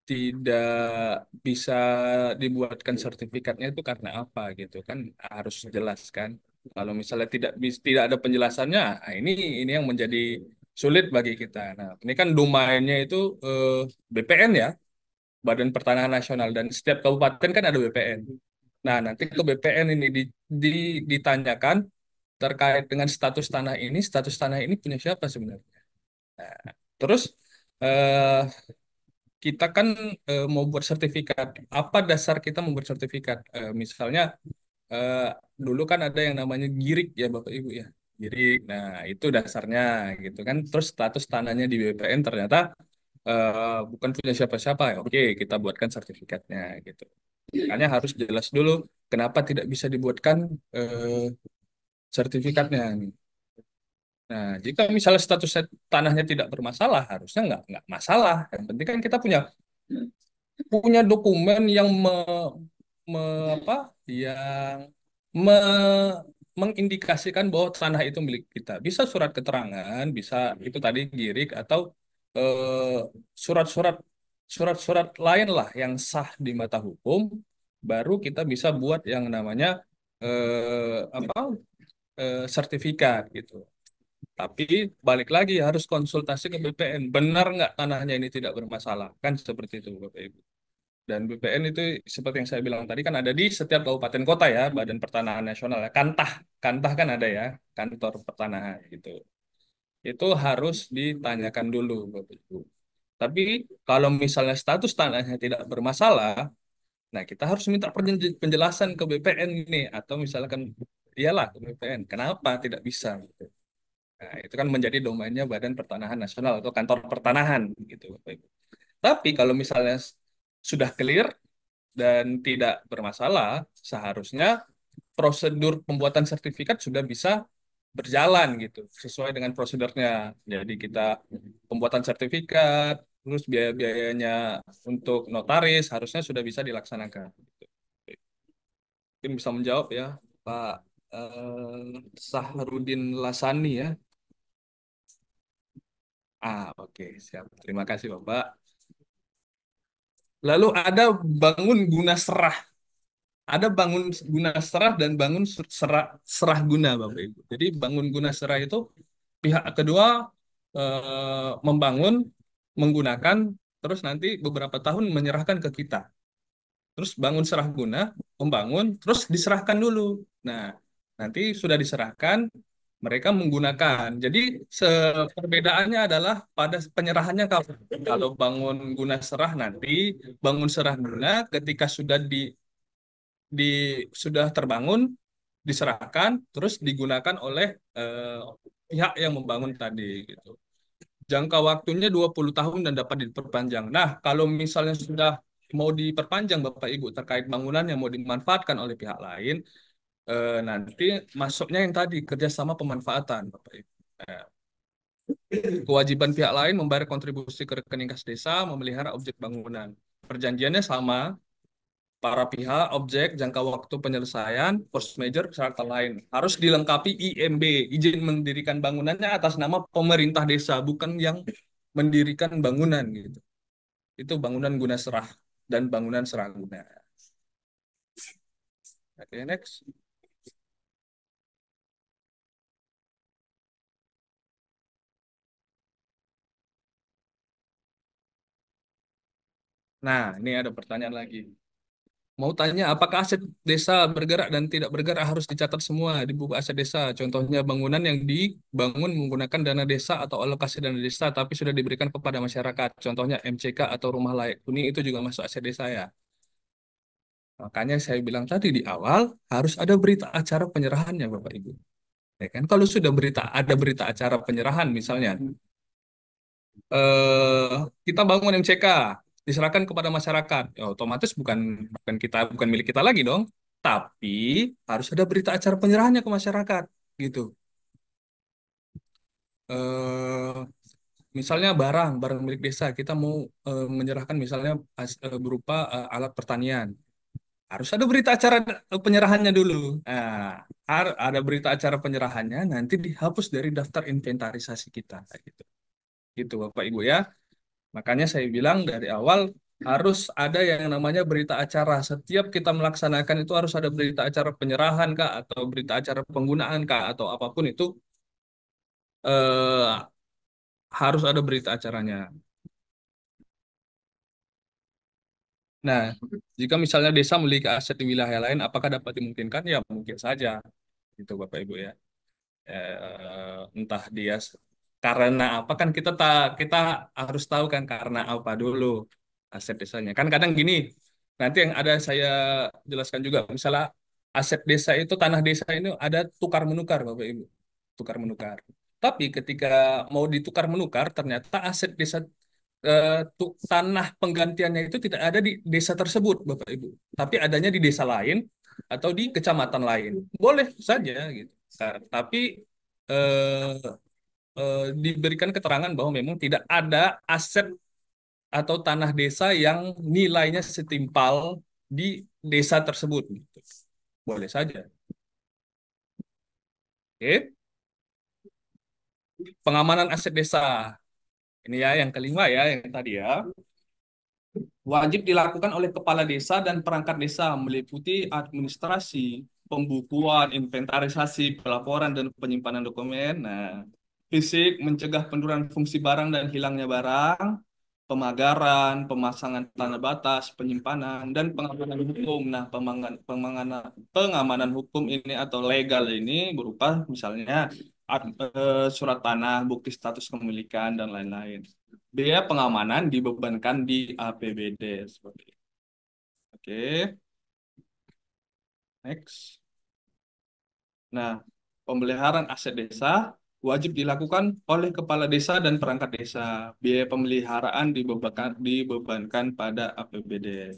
tidak bisa dibuatkan sertifikatnya itu karena apa gitu kan harus jelas kan. Kalau misalnya tidak ada penjelasannya, nah ini yang menjadi sulit bagi kita. Nah, ini kan domainnya itu BPN ya, Badan Pertanahan Nasional, dan setiap kabupaten kan ada BPN. Nah, nanti ke BPN ini ditanyakan terkait dengan status tanah ini punya siapa sebenarnya. Nah, terus eh, kita kan mau buat sertifikat. Apa dasar kita membuat sertifikat? Misalnya eh, dulu kan ada yang namanya girik ya Bapak Ibu ya. Girik. Nah, itu dasarnya gitu kan. Terus status tanahnya di BPN ternyata bukan punya siapa-siapa. Ya, oke, kita buatkan sertifikatnya gitu. Makanya harus jelas dulu kenapa tidak bisa dibuatkan sertifikatnya. Nah, jika misalnya status tanahnya tidak bermasalah, harusnya nggak masalah. Yang penting kan kita punya punya dokumen yang apa yang me- mengindikasikan bahwa tanah itu milik kita. Bisa surat keterangan, bisa itu tadi girik atau eh, surat-surat surat-surat lain lah yang sah di mata hukum. Baru kita bisa buat yang namanya apa sertifikat gitu. Tapi balik lagi harus konsultasi ke BPN. Benar nggak tanahnya ini tidak bermasalah? Kan seperti itu Bapak Ibu. Dan BPN itu seperti yang saya bilang tadi kan ada di setiap kabupaten kota ya, Badan Pertanahan Nasional ya. Kantah, Kantah kan ada ya, kantor pertanahan gitu. Itu harus ditanyakan dulu Bapak Ibu. Tapi kalau misalnya status tanahnya tidak bermasalah, nah kita harus minta penjelasan ke BPN ini atau misalkan iyalah ke BPN, kenapa tidak bisa gitu. Nah, itu kan menjadi domainnya Badan Pertanahan Nasional atau kantor pertanahan gitu Bapak Ibu. Tapi kalau misalnya sudah clear dan tidak bermasalah, seharusnya prosedur pembuatan sertifikat sudah bisa berjalan gitu, sesuai dengan prosedurnya. Jadi kita pembuatan sertifikat, terus biaya-biayanya untuk notaris harusnya sudah bisa dilaksanakan. Gitu. Mungkin bisa menjawab ya, Pak Sahrudin Lasani ya. Oke, siap. Terima kasih, Bapak. Lalu ada bangun guna serah. Ada bangun guna serah dan bangun serah guna, Bapak Ibu. Jadi bangun guna serah itu pihak kedua membangun, menggunakan, terus nanti beberapa tahun menyerahkan ke kita. terus bangun serah guna, membangun, terus diserahkan dulu. Nah, nanti sudah diserahkan, mereka menggunakan. Jadi perbedaannya adalah pada penyerahannya. Kalau bangun guna serah nanti, bangun serah guna ketika di sudah terbangun, diserahkan, terus digunakan oleh eh, pihak yang membangun tadi gitu. Jangka waktunya 20 tahun dan dapat diperpanjang. Nah, kalau misalnya sudah mau diperpanjang Bapak Ibu terkait bangunan yang mau dimanfaatkan oleh pihak lain, nanti masuknya yang tadi kerjasama pemanfaatan Bapak Ibu. Kewajiban pihak lain membayar kontribusi ke rekening kas desa memelihara objek bangunan. Perjanjiannya sama, para pihak, objek, jangka waktu penyelesaian, force major, persyaratan lain. Harus dilengkapi IMB, izin mendirikan bangunannya atas nama pemerintah desa, bukan yang mendirikan bangunan gitu. Itu bangunan guna serah dan bangunan serah guna. Oke, next. Nah, ini ada pertanyaan lagi. Mau tanya, apakah aset desa bergerak dan tidak bergerak harus dicatat semua di buku aset desa? Contohnya bangunan yang dibangun menggunakan dana desa atau alokasi dana desa, tapi sudah diberikan kepada masyarakat. Contohnya MCK atau rumah layak huni itu juga masuk aset desa ya. Makanya saya bilang tadi di awal harus ada berita acara penyerahannya, Bapak Ibu. Ya kan? Kalau sudah ada berita acara penyerahan, misalnya eh, kita bangun MCK diserahkan kepada masyarakat, ya, otomatis bukan milik kita lagi dong. Tapi harus ada berita acara penyerahannya ke masyarakat, gitu. Eh, Misalnya barang milik desa kita mau menyerahkan misalnya berupa alat pertanian, harus ada berita acara penyerahannya dulu. Nah, ada berita acara penyerahannya, nanti dihapus dari daftar inventarisasi kita, gitu. Gitu Bapak Ibu ya. Makanya saya bilang dari awal harus ada yang namanya berita acara. Setiap kita melaksanakan itu harus ada berita acara penyerahan kah atau berita acara penggunaan kah atau apapun itu eh, harus ada berita acaranya. Nah, jika misalnya desa memiliki aset di wilayah lain, apakah dapat dimungkinkan? Ya mungkin saja, gitu Bapak Ibu ya. Entah dia karena apa kan kita harus tahu kan karena apa dulu aset desanya. Kan kadang gini, nanti yang ada saya jelaskan juga. Misalnya aset desa itu tanah desa ini ada tukar menukar Bapak Ibu, tukar menukar. Tapi ketika mau ditukar menukar, ternyata aset desa tanah penggantiannya itu tidak ada di desa tersebut Bapak Ibu, tapi adanya di desa lain atau di kecamatan lain. Boleh saja gitu. Tapi eh, diberikan keterangan bahwa memang tidak ada aset atau tanah desa yang nilainya setimpal di desa tersebut. Gitu. Boleh saja. Oke. Pengamanan aset desa. Ini ya yang kelima ya, yang tadi ya. Wajib dilakukan oleh kepala desa dan perangkat desa meliputi administrasi, pembukuan, inventarisasi, pelaporan, dan penyimpanan dokumen. Nah, fisik mencegah penurunan fungsi barang dan hilangnya barang, pemagaran, pemasangan tanda batas, penyimpanan, dan pengamanan hukum. Nah, pengamanan hukum ini atau legal ini berupa misalnya surat tanah, bukti status kepemilikan, dan lain-lain. Biaya pengamanan dibebankan di APBD. Seperti itu. Oke, next. Nah, pemeliharaan aset desa wajib dilakukan oleh kepala desa dan perangkat desa. Biaya pemeliharaan dibebankan pada APBD.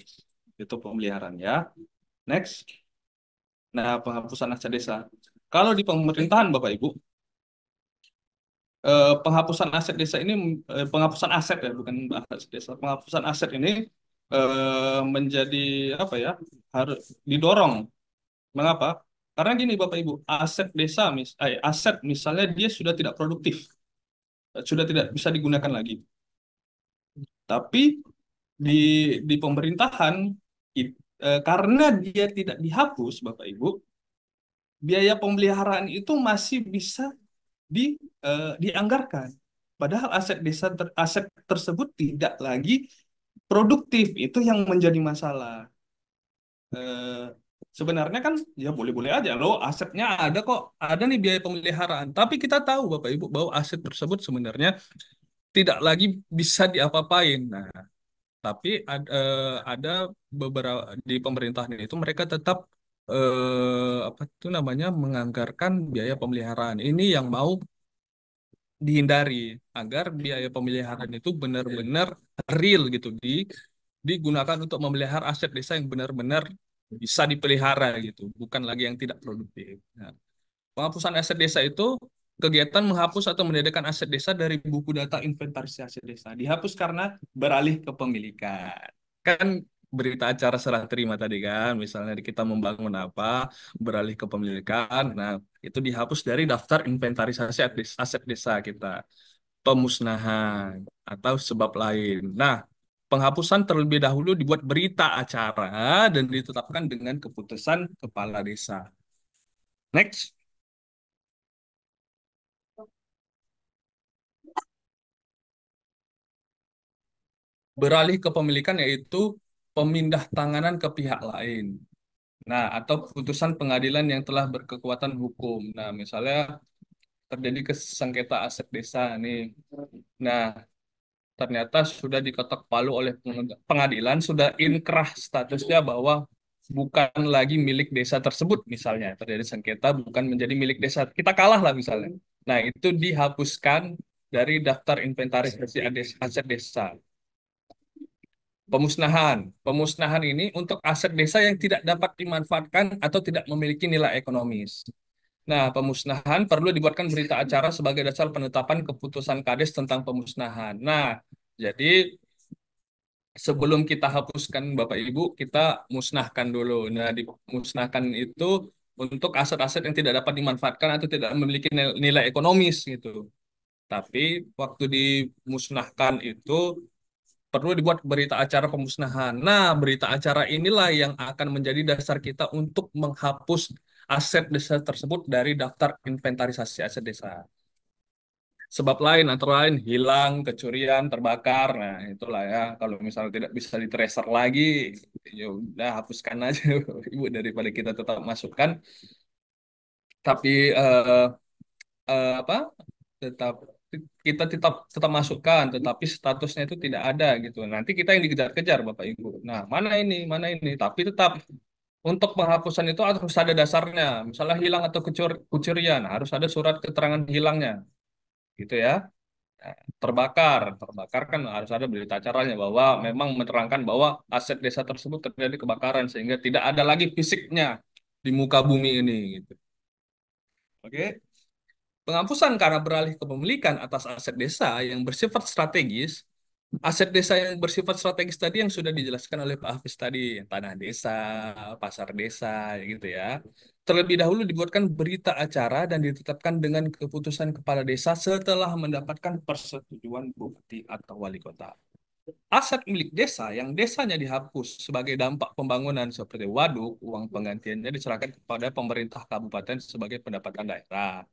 Itu pemeliharaan ya. Next. Nah, penghapusan aset desa. Kalau di pemerintahan Bapak Ibu, penghapusan aset desa ini penghapusan aset ya, bukan aset desa. Penghapusan aset ini menjadi apa ya? Harus didorong. Mengapa? Karena gini Bapak Ibu, aset desa aset misalnya dia sudah tidak produktif, sudah tidak bisa digunakan lagi. Tapi di pemerintahan karena dia tidak dihapus Bapak Ibu, biaya pemeliharaan itu masih bisa dianggarkan. Padahal aset tersebut tidak lagi produktif, itu yang menjadi masalah. eh, sebenarnya kan ya boleh-boleh aja loh, asetnya ada kok, ada nih biaya pemeliharaan. Tapi kita tahu Bapak Ibu bahwa aset tersebut sebenarnya tidak lagi bisa diapa-apain. Nah, tapi ada beberapa di pemerintahan itu mereka tetap apa itu namanya menganggarkan biaya pemeliharaan. Ini yang mau dihindari agar biaya pemeliharaan itu benar-benar real gitu digunakan untuk memelihara aset desa yang benar-benar bisa dipelihara gitu, bukan lagi yang tidak produktif. Nah, penghapusan aset desa itu kegiatan menghapus atau mendedikkan aset desa dari buku data inventarisasi aset desa. Dihapus karena beralih kepemilikan. Kan berita acara serah terima tadi kan, misalnya kita membangun apa, beralih kepemilikan. Nah, itu dihapus dari daftar inventarisasi aset desa kita. Pemusnahan atau sebab lain. Nah, penghapusan terlebih dahulu dibuat berita acara dan ditetapkan dengan keputusan kepala desa. Next. Beralih kepemilikan yaitu pemindah tanganan ke pihak lain. Nah, atau putusan pengadilan yang telah berkekuatan hukum. Nah, misalnya terjadi sengketa aset desa nih. Nah, ternyata sudah diketok palu oleh pengadilan, sudah inkrah statusnya bahwa bukan lagi milik desa tersebut, misalnya. Terjadi sengketa bukan menjadi milik desa. Kita kalah lah misalnya. Nah, itu dihapuskan dari daftar inventarisasi aset desa. Pemusnahan. Pemusnahan ini untuk aset desa yang tidak dapat dimanfaatkan atau tidak memiliki nilai ekonomis. Nah, pemusnahan perlu dibuatkan berita acara sebagai dasar penetapan keputusan Kades tentang pemusnahan. Nah, jadi sebelum kita hapuskan Bapak Ibu, kita musnahkan dulu. Nah, dimusnahkan itu untuk aset-aset yang tidak dapat dimanfaatkan atau tidak memiliki nilai ekonomis gitu. Tapi waktu dimusnahkan itu perlu dibuat berita acara pemusnahan. Nah, berita acara inilah yang akan menjadi dasar kita untuk menghapus aset desa tersebut dari daftar inventarisasi aset desa. Sebab lain, antara lain hilang, kecurian, terbakar. Nah, itulah ya. Kalau misalnya tidak bisa di-tracer lagi, ya udah hapuskan aja, Ibu, daripada kita tetap masukkan. Tapi apa? Tetap kita tetap tetap masukkan, tetapi statusnya itu tidak ada gitu. Nanti kita yang dikejar-kejar, Bapak Ibu. Nah, mana ini, mana ini. Tapi tetap untuk penghapusan itu harus ada dasarnya. Misalnya hilang atau kecurian, harus ada surat keterangan hilangnya, gitu ya. Nah, terbakar kan harus ada berita acaranya bahwa memang menerangkan bahwa aset desa tersebut terjadi kebakaran sehingga tidak ada lagi fisiknya di muka bumi ini, gitu. Oke. Penghapusan karena beralih kepemilikan atas aset desa yang bersifat strategis, aset desa yang bersifat strategis tadi yang sudah dijelaskan oleh Pak Hafiz tadi, tanah desa, pasar desa, gitu ya. Terlebih dahulu dibuatkan berita acara dan ditetapkan dengan keputusan kepala desa setelah mendapatkan persetujuan bupati atau wali kota. Aset milik desa yang desanya dihapus sebagai dampak pembangunan seperti waduk, uang penggantiannya diserahkan kepada pemerintah kabupaten sebagai pendapatan daerah.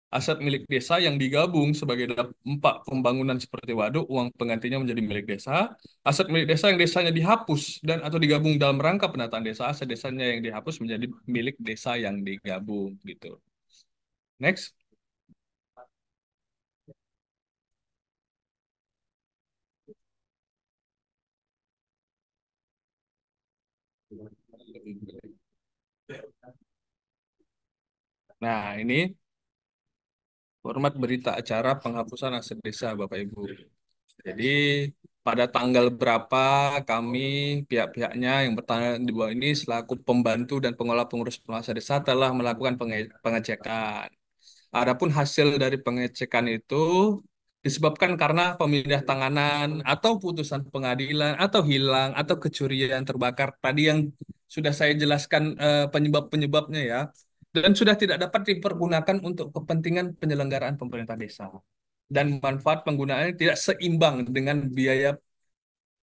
Aset milik desa yang digabung sebagai dampak pembangunan seperti waduk, uang penggantinya menjadi milik desa. Aset milik desa yang desanya dihapus dan atau digabung dalam rangka penataan desa, aset desanya yang dihapus menjadi milik desa yang digabung gitu. Next. Nah, ini format berita acara penghapusan aset desa, Bapak Ibu. Jadi pada tanggal berapa kami pihak-pihaknya yang bertanggung di bawah ini selaku pembantu dan pengelola pengurus penguasa desa telah melakukan pengecekan. Adapun hasil dari pengecekan itu disebabkan karena pemindah tanganan atau putusan pengadilan atau hilang atau kecurian terbakar tadi yang sudah saya jelaskan penyebab-penyebabnya ya, dan sudah tidak dapat dipergunakan untuk kepentingan penyelenggaraan pemerintah desa dan manfaat penggunaannya tidak seimbang dengan biaya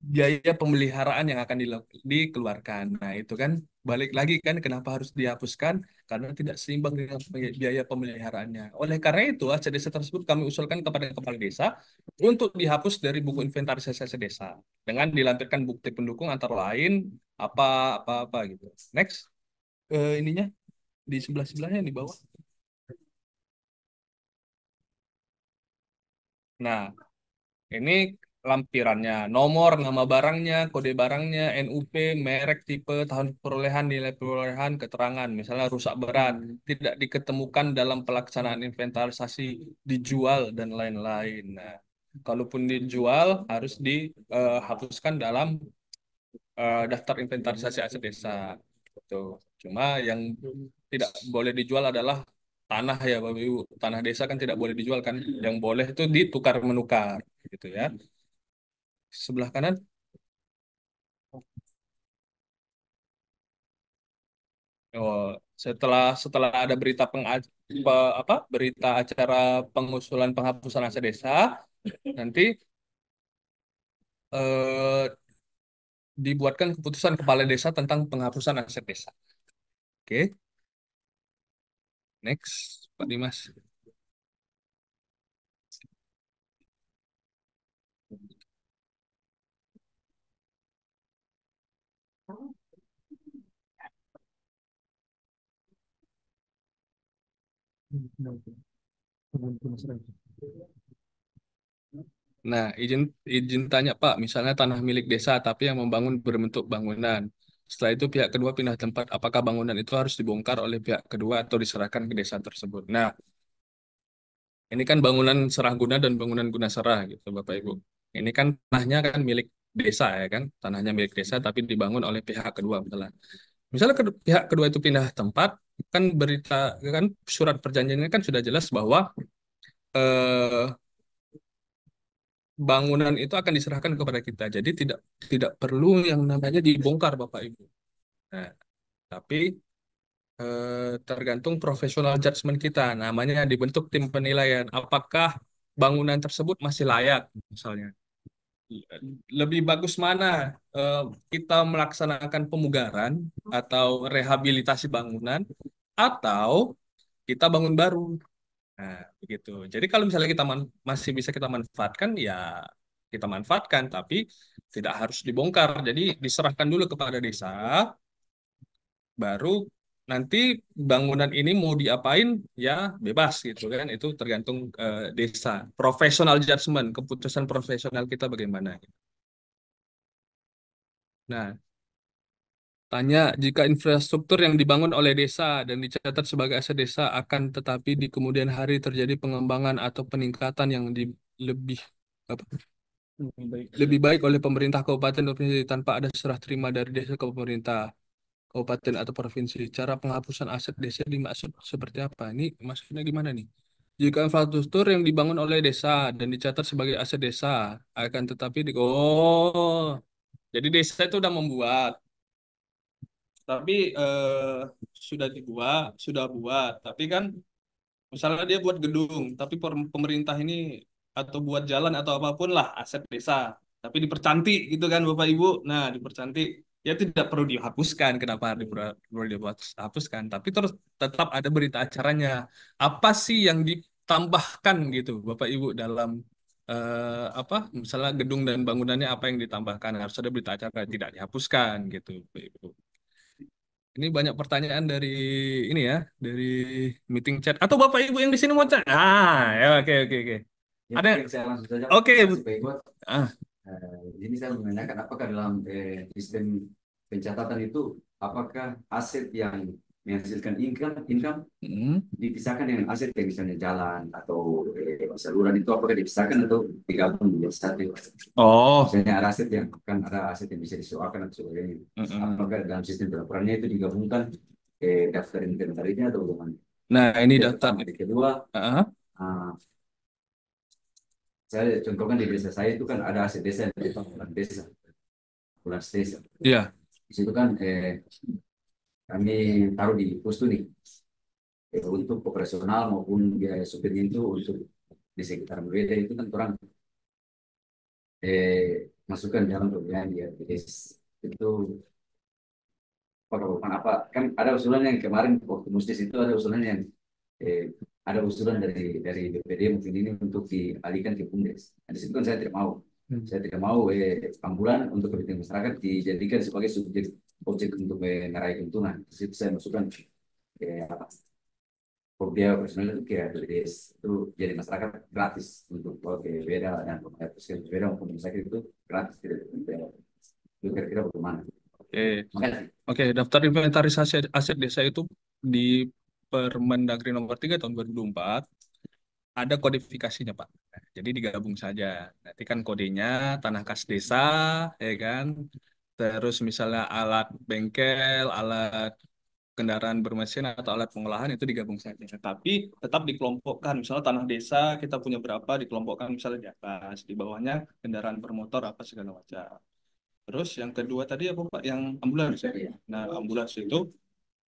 biaya pemeliharaan yang akan dikeluarkan. Nah, itu kan balik lagi kan kenapa harus dihapuskan? Karena tidak seimbang dengan biaya pemeliharaannya. Oleh karena itu, aset desa tersebut kami usulkan kepada kepala desa untuk dihapus dari buku inventarisasi aset desa dengan dilampirkan bukti pendukung antara lain apa gitu. Next, ininya di sebelah-sebelahnya di bawah. Nah, ini lampirannya, nomor, nama barangnya, kode barangnya, NUP, merek, tipe, tahun perolehan, nilai perolehan, keterangan, misalnya rusak berat, tidak diketemukan dalam pelaksanaan inventarisasi, dijual, dan lain-lain. Nah, kalaupun dijual, harus dihapuskan dalam daftar inventarisasi aset desa. Tuh. Cuma yang tidak boleh dijual adalah tanah ya Bapak Ibu. Tanah desa kan tidak boleh dijual kan. Yang boleh itu ditukar menukar gitu ya. Sebelah kanan. Oh, setelah ada berita acara pengusulan penghapusan aset desa, nanti eh, dibuatkan keputusan kepala desa tentang penghapusan aset desa. Oke, next, Pak Dimas. Nah, izin izin tanya Pak, misalnya tanah milik desa tapi yang membangun berbentuk bangunan. Setelah itu pihak kedua pindah tempat, apakah bangunan itu harus dibongkar oleh pihak kedua atau diserahkan ke desa tersebut? Nah, ini kan bangunan serah guna dan bangunan guna serah gitu Bapak Ibu. Ini kan tanahnya kan milik desa ya kan, tanahnya milik desa tapi dibangun oleh pihak kedua misalnya. Misalnya pihak kedua itu pindah tempat, kan berita kan surat perjanjiannya kan sudah jelas bahwa eh, bangunan itu akan diserahkan kepada kita. Jadi tidak tidak perlu yang namanya dibongkar Bapak Ibu. Nah, tapi tergantung profesional judgment kita. Namanya dibentuk tim penilaian. Apakah bangunan tersebut masih layak misalnya? Lebih bagus mana eh, kita melaksanakan pemugaran atau rehabilitasi bangunan atau kita bangun baru? Nah, begitu. Jadi kalau misalnya kita masih bisa kita manfaatkan, ya kita manfaatkan, tapi tidak harus dibongkar. Jadi diserahkan dulu kepada desa, baru nanti bangunan ini mau diapain, ya bebas gitu kan. Itu tergantung desa. Professional judgment, keputusan profesional kita bagaimana. Nah, tanya, jika infrastruktur yang dibangun oleh desa dan dicatat sebagai aset desa akan tetapi di kemudian hari terjadi pengembangan atau peningkatan yang lebih apa, lebih baik oleh pemerintah kabupaten atau provinsi tanpa ada serah terima dari desa ke pemerintah kabupaten atau provinsi. Cara penghapusan aset desa dimaksud seperti apa? Ini maksudnya gimana nih? Jika infrastruktur yang dibangun oleh desa dan dicatat sebagai aset desa akan tetapi jadi desa itu udah membuat tapi sudah buat, tapi kan misalnya dia buat gedung, tapi pemerintah ini atau buat jalan atau apapun lah aset desa, tapi dipercantik gitu kan Bapak Ibu. Nah, dipercantik ya tidak perlu dihapuskan. Kenapa perlu dihapuskan? Tapi terus tetap ada berita acaranya. Apa sih yang ditambahkan gitu Bapak Ibu dalam misalnya gedung dan bangunannya apa yang ditambahkan, harus ada berita acara, tidak dihapuskan gitu Bapak Ibu. Ini banyak pertanyaan dari ini ya, dari meeting chat. Atau Bapak Ibu yang di sini mau chat? Ya, oke, oke, oke. Ya, Ada? mungkin saya langsung saja. Oke. Terima kasih, Pak Iqbal. Ah, Ini saya menanyakan apakah dalam sistem pencatatan itu apakah aset yang menghasilkan income dipisahkan dengan aset yang misalnya jalan atau saluran itu apakah dipisahkan atau digabung menjadi satu? Oh, Misalnya ada aset yang kan ada aset yang bisa disewakan atau sebagainya. Apakah dalam sistem pelaporannya itu digabungkan daftar inventarisnya atau bagaimana? nah ini Yang daftar. pertama. Yang kedua, Ah, saya contohkan di desa saya itu kan ada aset desa yang dari bulan desa. iya. Di situ kan kami taruh di pustu nih untuk operasional maupun biaya supirnya itu untuk di sekitar berbeda itu kan kurang masukkan dalam pemilihan di RPDS itu apa kan ada usulan yang kemarin waktu mustis itu ada usulan yang eh, ada usulan dari BPD mungkin ini untuk dialihkan ke BUMDes. Nah, di situ kan saya tidak mau. Saya tidak mau ambulan untuk kepentingan masyarakat dijadikan sebagai subjek objek untuk meraih keuntungan. Di situ saya masukkan apa biaya personal itu kayak BPDS itu jadi masyarakat gratis untuk ke beda dan puskesmas beda maupun rumah sakit itu gratis tidak dibayar. Itu kira-kira bagaimana? Oke, Makasih. oke. Daftar inventarisasi aset desa itu di Permendagri nomor 3 tahun 2024 ada kodifikasinya, Pak. Nah, jadi digabung saja. Nanti kan kodenya tanah kas desa, ya kan. Terus misalnya alat bengkel, alat kendaraan bermesin atau alat pengolahan itu digabung saja. Tapi tetap dikelompokkan. Misalnya tanah desa kita punya berapa dikelompokkan misalnya di atas, di bawahnya kendaraan bermotor apa segala macam. Terus yang kedua tadi apa Pak? Yang ambulans ya. Nah, ambulans itu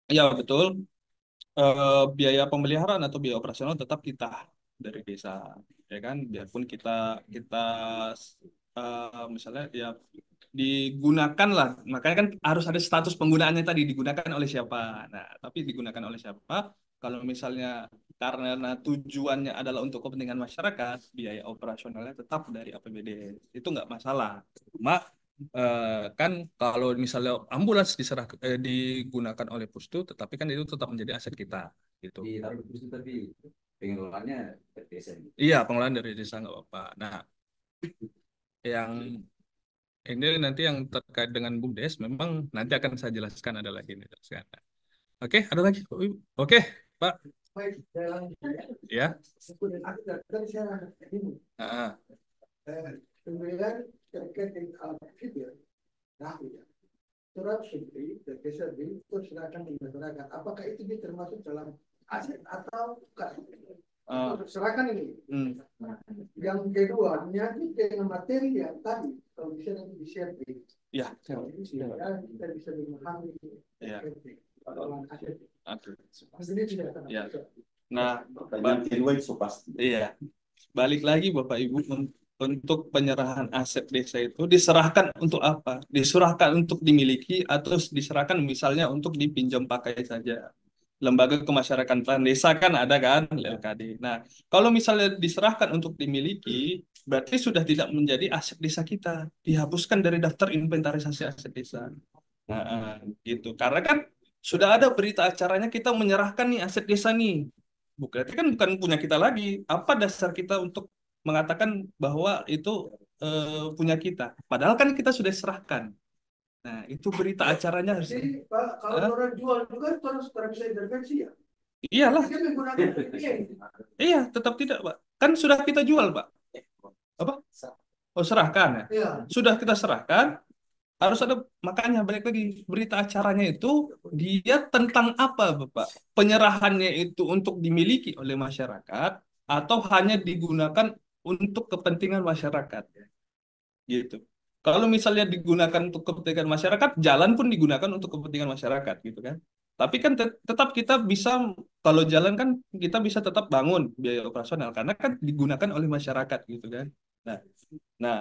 ya betul biaya pemeliharaan atau biaya operasional tetap kita dari desa, ya kan? Biarpun kita kita misalnya ya digunakan lah, makanya kan harus ada status penggunaannya tadi digunakan oleh siapa. Nah, tapi digunakan oleh siapa? Kalau misalnya karena tujuannya adalah untuk kepentingan masyarakat, biaya operasionalnya tetap dari APBD, itu nggak masalah. Cuma kan kalau misalnya ambulans digunakan oleh Pustu, tetapi kan itu tetap menjadi aset kita, gitu. Ditaruh di situ tapi pengelolaannya desa. Iya, pengelolaan dari desa nggak apa-apa. Nah, yang ini nanti yang terkait dengan BUMDes, memang nanti akan saya jelaskan ada lagi nih. Oke, ada lagi, Pak Wibu? Oke, Pak. Baik, saya lanjut ya. Ya. Kemudian tadi saya ini Ah, pemilihan terkait dengan alat video, nah ya. Surat Supri dan desa ini terserahkan di masyarakat. Apakah itu termasuk dalam aset atau bukan? Serahkan ini. Yang kedua, menyangkut dengan materi yang tadi, kalau bisa nanti di-sharing. ya. Kita bisa memahami. Ya. Aset. Oke. Ini tidak akan Ya. Nah, Pertanyaan kedua itu pasti. iya. Balik lagi Bapak Ibu untuk penyerahan aset desa itu diserahkan untuk apa? Diserahkan untuk dimiliki atau diserahkan misalnya untuk dipinjam pakai saja. Lembaga kemasyarakatan desa kan ada kan, LKD. Nah, kalau misalnya diserahkan untuk dimiliki, berarti sudah tidak menjadi aset desa kita. Dihapuskan dari daftar inventarisasi aset desa. Nah, gitu. Karena kan sudah ada berita acaranya kita menyerahkan nih aset desa nih. Berarti kan bukan punya kita lagi. Apa dasar kita untuk mengatakan bahwa itu punya kita? Padahal kan kita sudah serahkan. Nah, itu berita acaranya harus. Jadi, Pak, kalau orang jual juga terus bisa intervensi ya? Iyalah. Dia menggunakan VPN. Iya, tetap tidak, Pak. Kan sudah kita jual, Pak. Apa? Oh, serahkan ya? Iya. Sudah kita serahkan, harus ada, makanya balik lagi, berita acaranya itu, dia tentang apa, Bapak? Penyerahannya itu untuk dimiliki oleh masyarakat, atau hanya digunakan untuk kepentingan masyarakat? Gitu. Kalau misalnya digunakan untuk kepentingan masyarakat, jalan pun digunakan untuk kepentingan masyarakat, gitu kan? Tapi kan tetap kita bisa, kalau jalan kan kita bisa tetap bangun biaya operasional karena kan digunakan oleh masyarakat, gitu kan? Nah, nah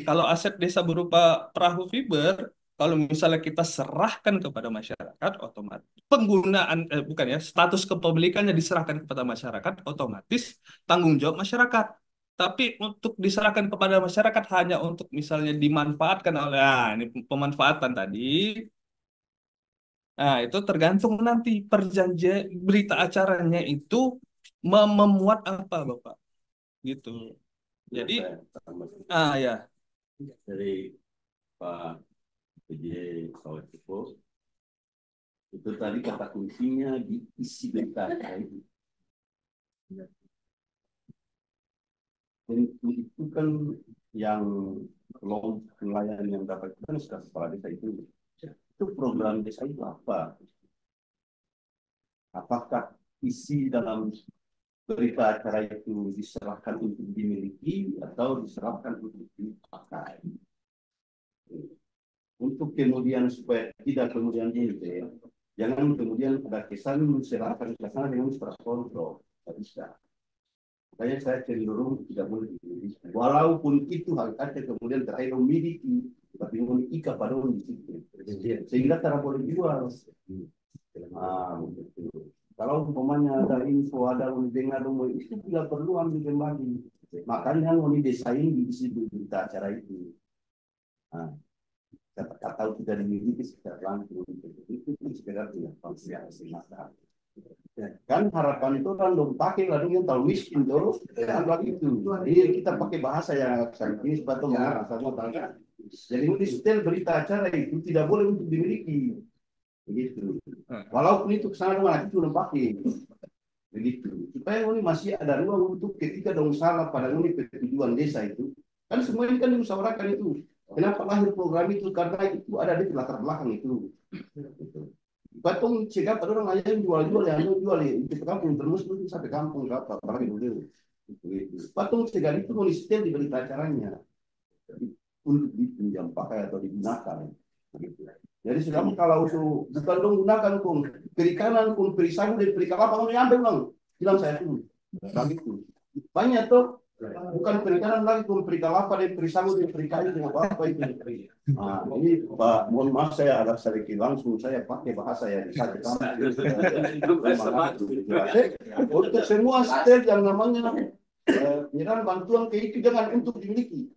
kalau aset desa berupa perahu fiber, kalau misalnya kita serahkan kepada masyarakat, otomatis penggunaan bukan ya, status kepemilikannya diserahkan kepada masyarakat, otomatis tanggung jawab masyarakat. Tapi untuk diserahkan kepada masyarakat hanya untuk misalnya dimanfaatkan oleh, ini pemanfaatan tadi. Nah, itu tergantung nanti perjanjian berita acaranya itu memuat apa, Bapak. Gitu. Jadi, ya. Dari Pak PJ Sawetupo, itu tadi kata kuncinya diisi berita itu. Itu kan yang nelayan yang dapat itu kan sudah kepala desa itu. Itu program desa itu apa? Apakah isi dalam berita acara itu diserahkan untuk dimiliki atau diserahkan untuk dipakai? Untuk kemudian supaya tidak kemudian ini, jangan kemudian ada kesan diserahkan ke sana dengan secara kontrol, tidak bisa. Makanya saya cenderung tidak boleh dimiliki. Walaupun itu hakikatnya kemudian terakhir memiliki, tapi memiliki pada di situ. Sehingga tidak boleh dijual. Betul. Kalau umpamanya ada info, ada dengar rumor, itu tidak perlu ambil kembali. Makanya mau desain di berita acara itu. Nah, tahu kita dimiliki secara langsung itu sekedar tidak masalah. Kan harapan itu kan dong pakai lalu yang tahu miskin tuh kan lagi itu. Jadi kita pakai bahasa yang ini sepatu sama tangga. Jadi di setel berita acara itu tidak boleh untuk dimiliki. Begitu. Walaupun itu kesana dong itu belum pakai. Begitu. Supaya ini masih ada ruang untuk ketika dong salah pada ini tujuan desa itu. Kan semua ini kan dimusyawarahkan itu. Kenapa lahir program itu? Karena itu ada di latar belakang itu. Patung cegah pada orang lain jual-jual yang jual di kampung terus sampai kampung berapa apalagi dulu. Patung cegah itu mau setel di berita acaranya untuk dipinjam pakai atau digunakan. Jadi sekarang kalau itu bukan dong gunakan pun perikanan pun perisamu dan perikalapa mau diambil bang, bilang saya tuh, begitu. Banyak tuh. Bukan perikanan lagi, pun perikalapa dan perisamu dan perikanan dengan apa itu. Nah, ini Pak, mohon maaf saya agak sedikit langsung saya pakai bahasa yang untuk semua stel yang namanya penyerahan bantuan ke itu jangan untuk dimiliki.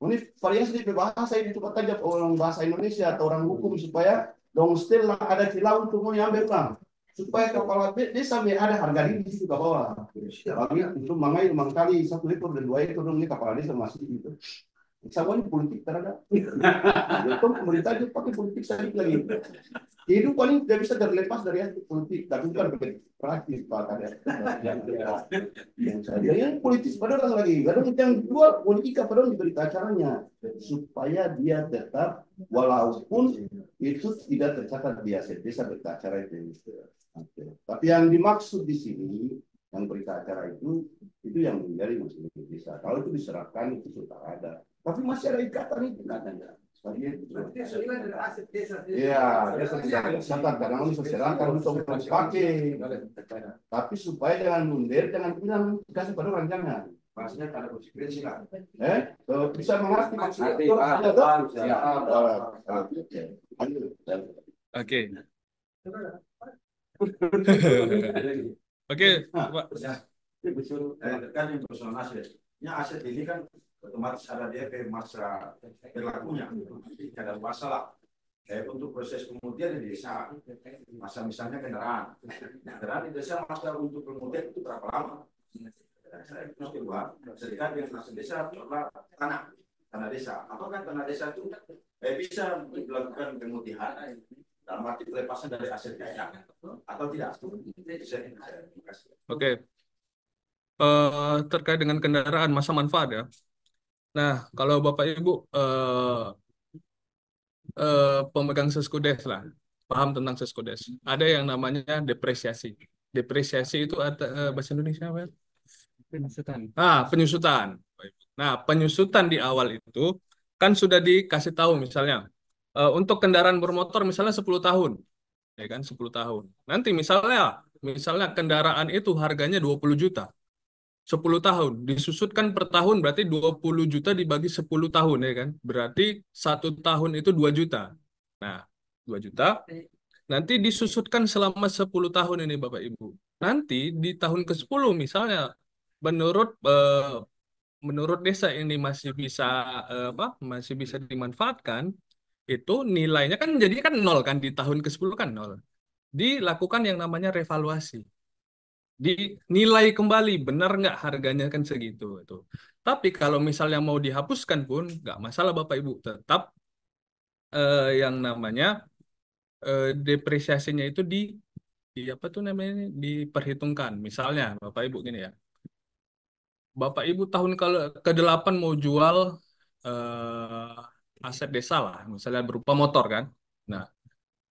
Ini variasi di bahasa ini coba saja orang bahasa Indonesia atau orang hukum supaya dong stel ada celah untuk mau ambil bang. Supaya kepala desa ada harga diri di situ ke bawah. Kami itu mangai mangkali 1 ekor dan 2 ekor ini kepala desa masih itu. Sama ini politik terhadap. Itu pemerintah itu pakai politik sedikit lagi. Kehidupan ini tidak bisa terlepas dari aspek politik, tapi bukan praktis Pak. Yang politis pada orang lagi. Kadang yang jual politik pada orang di berita acaranya supaya dia tetap walaupun itu tidak tercatat di aset desa berita acara itu. Tapi yang dimaksud di sini yang berita acara itu yang menjadi masalah desa. Kalau itu diserahkan itu sudah ada. Tapi masih ada ikatan itu katanya. Iya, tercatat karena ini serahkan untuk dipakai. Tapi supaya jangan mundur, jangan bilang kasih pada orang jangan. Maksudnya ada konsekuensi lah. Bisa mengerti maksudnya. Oke. Oke, Pak. Kan yang persoalan aset. Ya aset ini kan otomatis ada dia ke masa berlakunya. Tidak ada masalah. Untuk proses kemudian di desa, masa misalnya kendaraan di desa masa untuk kemudian itu berapa lama? Saya terus kedua, sedekat dengan masa desa adalah tanah desa. Apakah tanah desa itu bisa dilakukan pemutihan dalam arti pelepasan dari aset desa atau tidak? Oke. Terkait dengan kendaraan masa manfaat ya. Nah, kalau Bapak Ibu pemegang Seskudes lah, paham tentang Seskudes. Ada yang namanya depresiasi. Depresiasi itu bahasa Indonesia apa ya? Penyusutan. Penyusutan. Nah, penyusutan di awal itu kan sudah dikasih tahu misalnya untuk kendaraan bermotor misalnya 10 tahun. Ya kan 10 tahun. Nanti misalnya kendaraan itu harganya 20 juta. 10 tahun disusutkan per tahun berarti 20 juta dibagi 10 tahun ya kan. Berarti 1 tahun itu 2 juta. Nah, 2 juta nanti disusutkan selama 10 tahun ini Bapak Ibu. Nanti di tahun ke-10 misalnya menurut desa ini masih bisa dimanfaatkan, itu nilainya kan jadi kan 0 kan di tahun ke-10 kan 0. Dilakukan yang namanya revaluasi. Dinilai kembali benar nggak harganya kan segitu itu. Tapi kalau misalnya mau dihapuskan pun nggak masalah Bapak Ibu, tetap yang namanya depresiasinya itu apa tuh namanya diperhitungkan. Misalnya Bapak Ibu gini ya, Bapak Ibu tahun ke-8 mau jual aset desa lah, misalnya berupa motor kan. Nah,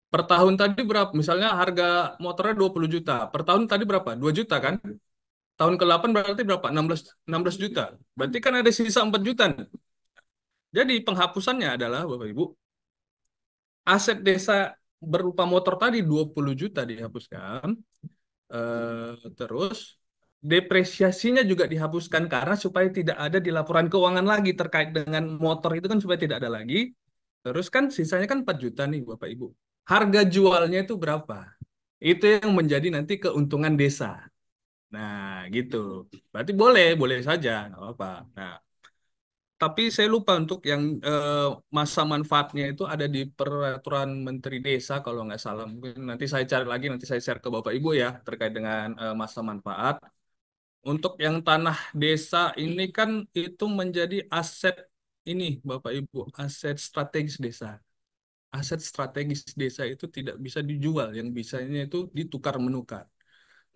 per tahun tadi berapa? Misalnya harga motornya 20 juta. Per tahun tadi berapa? 2 juta kan? Tahun ke-8 berarti berapa? 16 juta. Berarti kan ada sisa 4 juta. Jadi penghapusannya adalah Bapak Ibu, aset desa berupa motor tadi 20 juta dihapuskan. Terus depresiasinya juga dihapuskan karena supaya tidak ada di laporan keuangan lagi terkait dengan motor itu kan supaya tidak ada lagi. Terus kan sisanya kan 4 juta nih Bapak Ibu. Harga jualnya itu berapa? Itu yang menjadi nanti keuntungan desa. Nah, gitu. Berarti boleh saja, nggak apa-apa. Nah, tapi saya lupa untuk yang masa manfaatnya itu ada di peraturan Menteri Desa kalau nggak salah. Mungkin nanti saya cari lagi, nanti saya share ke Bapak Ibu ya terkait dengan masa manfaat. Untuk yang tanah desa ini kan itu menjadi aset ini Bapak Ibu, aset strategis desa. Aset strategis desa itu tidak bisa dijual, yang bisanya itu ditukar menukar.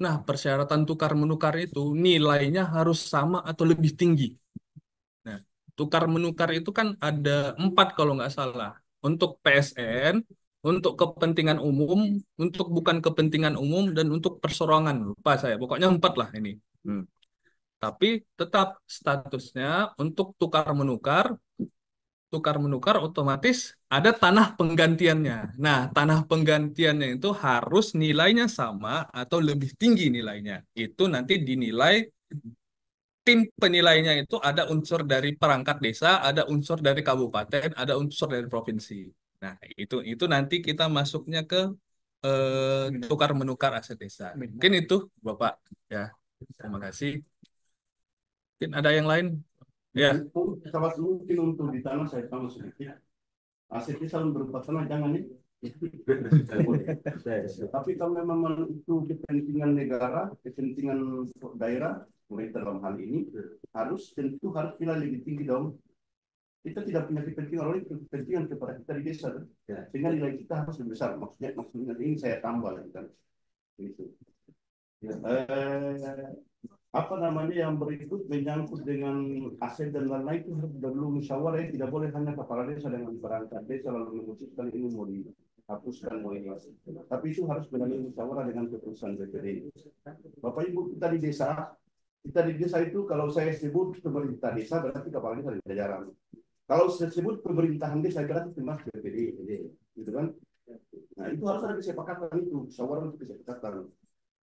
Nah, persyaratan tukar menukar itu nilainya harus sama atau lebih tinggi. Nah, tukar menukar itu kan ada 4 kalau nggak salah. Untuk PSN, untuk kepentingan umum, untuk bukan kepentingan umum, dan untuk perserorongan. Lupa saya, pokoknya 4 lah ini. Tapi tetap statusnya untuk tukar menukar otomatis ada tanah penggantiannya. Nah, tanah penggantiannya itu harus nilainya sama atau lebih tinggi nilainya. Itu nanti dinilai tim penilainya itu ada unsur dari perangkat desa, ada unsur dari kabupaten, ada unsur dari provinsi. Nah, itu nanti kita masuknya ke tukar menukar aset desa. Mungkin itu, Bapak. Ya, terima kasih. Mungkin ada yang lain? Ya. Sahabat mungkin untuk di tanah saya tambah sedikit. Asetnya selalu berupa tanah, jangan nih. Tapi kalau memang itu kepentingan negara, kepentingan daerah, pemerintah dalam hal ini, tentu harus nilai lebih tinggi dong. Kita tidak punya kepentingan, oleh kepentingan kepada kita di desa, sehingga nilai kita harus lebih besar. Maksudnya ini saya tambah kan. Gitu. Apa namanya yang berikut menyangkut dengan aset dan lain-lain itu harus dulu musyawarah, tidak boleh hanya kepala desa dengan perangkat desa lalu memutuskan ini mau dihapuskan mau ini. Tapi itu harus melalui musyawarah dengan keputusan BPD. Bapak Ibu kita di desa itu kalau saya sebut pemerintah desa berarti kepala desa di jajaran. Kalau saya sebut pemerintahan desa berarti termasuk BPD, gitu kan? Nah itu harus ada kesepakatan itu, musyawarah untuk kesepakatan.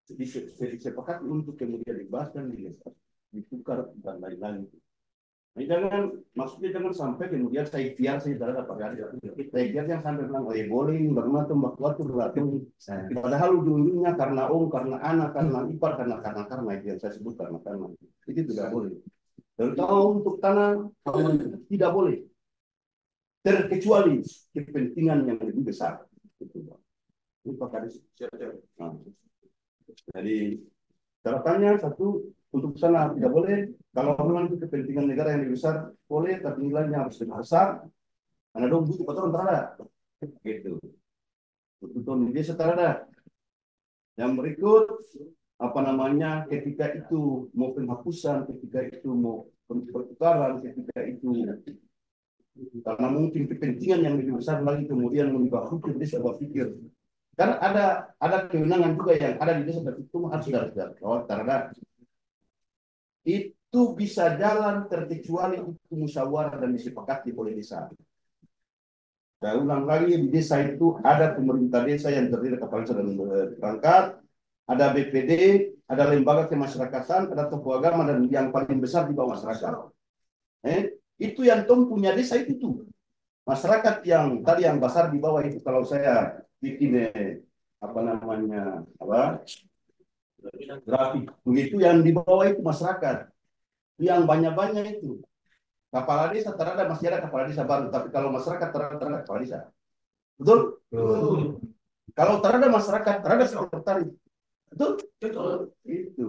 Disepakati untuk kemudian dibahas dan ditukar dan lain-lain. Nah, maksudnya jangan sampai kemudian saya tidak dapat saya yang sampai bilang, boleh, bagaimana tuh mbak padahal ujung-ujungnya karena karena anak, karena ipar, karena itu yang saya sebut karena itu tidak boleh. Dan kalau untuk tanah tidak boleh, terkecuali kepentingan yang lebih besar. Itu pakai jadi catatannya satu, untuk sana tidak boleh. Kalau memang itu kepentingan negara yang lebih besar boleh, tapi nilainya harus lebih besar. Karena dong butuh kotoran terada, gitu. Untuk desa terada. Yang berikut apa namanya ketika itu mau penghapusan, ketika itu mau pertukaran, ketika itu karena mungkin kepentingan yang lebih besar lagi kemudian mengubah hukum desa berpikir. Kan ada kewenangan juga yang ada di desa itu harus karena itu bisa jalan terkecuali itu musyawarah dan disepakati oleh desa. Saya ulang lagi, di desa itu ada pemerintah desa yang terdiri kepala desa dan perangkat, ada BPD, ada lembaga kemasyarakatan, ada tokoh agama dan yang paling besar di bawah masyarakat. Itu yang punya desa itu tuh. Masyarakat yang tadi yang besar di bawah itu kalau saya bikin grafik begitu yang di bawah itu masyarakat yang banyak itu kepala desa terhadap masih ada kepala desa baru, tapi kalau masyarakat terhadap kepala desa betul? Kalau terhadap masyarakat terhadap sekretaris betul? Itu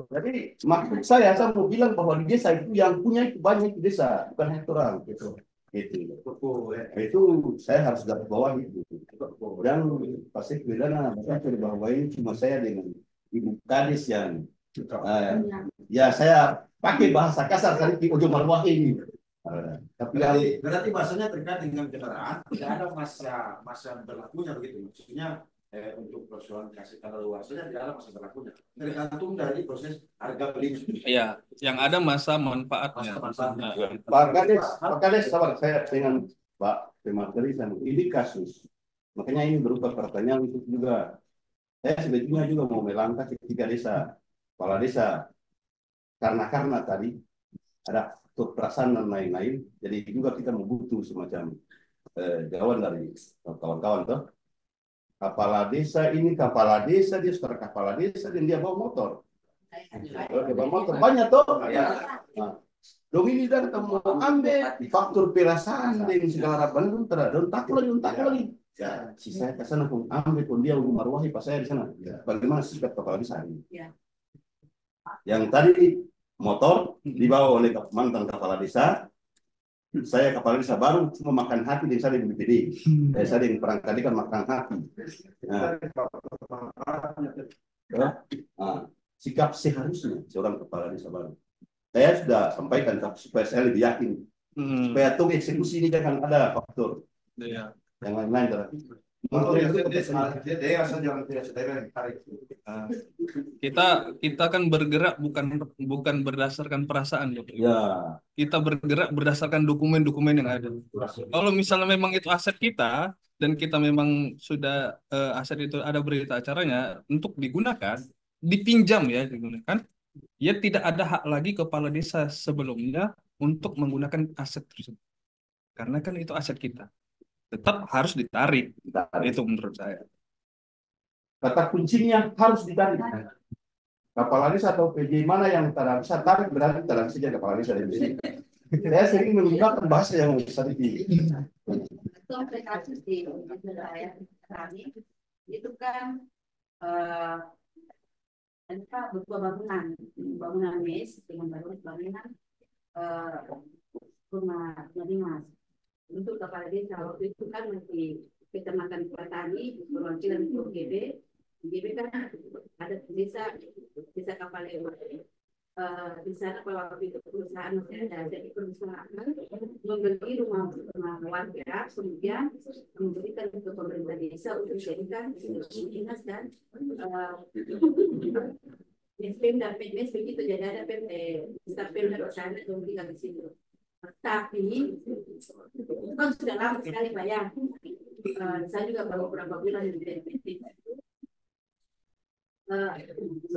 jadi maksud saya mau bilang bahwa di desa itu yang punya itu banyak di desa, bukan hanya orang gitu. Itu saya harus garis bawah itu. Dan pasti bedanya di bawah ini cuma saya dengan Ibu Kadis yang ya saya pakai bahasa kasar tadi di ujung marwah ini. Tapi berarti bahasanya terkait dengan kendaraan tidak ada masa berlakunya begitu. Maksudnya untuk persoalan kasih kadaluarsanya tidak ada masa berlakunya. Tergantung dari proses harga beli. Iya, yang ada masa manfaatnya. Pak Kades, sabar saya dengan Pak Pemateri ini kasus. Makanya ini berupa pertanyaan untuk juga saya sebetulnya juga mau melangkah ke 3 desa. kepala desa. Karena tadi ada perasaan dan lain-lain, jadi juga kita membutuh semacam jawaban dari kawan-kawan tuh. Kepala desa ini kepala desa, dia saudara kepala desa dan dia bawa motor. Dia bawa motor banyak tuh. Ya. Nah, dong ini dan kamu ambil faktor perasaan dengan segala harapan itu untak lagi. Ya, si saya ke sana pun ambil pun dia marwahi pas saya di sana. Bagaimana sikap kepala desa ini? Yang tadi motor dibawa oleh mantan kepala desa. Saya kepala desa baru cuma makan hati dan saya di BPD. Saya di perangkat kan makan hati. Nah, sikap seharusnya seorang kepala desa baru. Saya sudah sampaikan supaya saya lebih yakin. Supaya tuh eksekusi ini jangan ada faktor. Yang lain-lain terakhir. Kita kan bergerak bukan berdasarkan perasaan, ya. Kita bergerak berdasarkan dokumen-dokumen yang ada. Kalau misalnya memang itu aset kita dan kita memang sudah aset itu ada berita acaranya untuk digunakan, dipinjam ya digunakan, ya tidak ada hak lagi kepala desa sebelumnya untuk menggunakan aset tersebut. Karena kan itu aset kita. Tetap harus ditarik. Itu menurut saya. Kata kuncinya harus ditarik. Kepala desa atau PJ mana yang tidak bisa tarik berarti tidak bisa jadi kepala desa di sini. Saya sering menggunakan bahasa yang bisa dipilih. Sampai kasus di wilayah kami itu kan berupa bangunan mes dengan bangunan rumah dinas. Untuk kepala desa waktu itu kan masih kecamatan Petani, perwakilan GB. GB kan ada desa Kapalewa. Di sana kalau itu perusahaan ada jadi perusahaan membeli rumah warga, kemudian memberikan ke pemerintah desa untuk dijadikan dinas dan SPM dan PNS begitu. Jadi ada SPM dan sana yang tinggal di situ. Tapi itu kan sudah lama sekali Pak ya. Saya juga baru beberapa bulan di BNPT.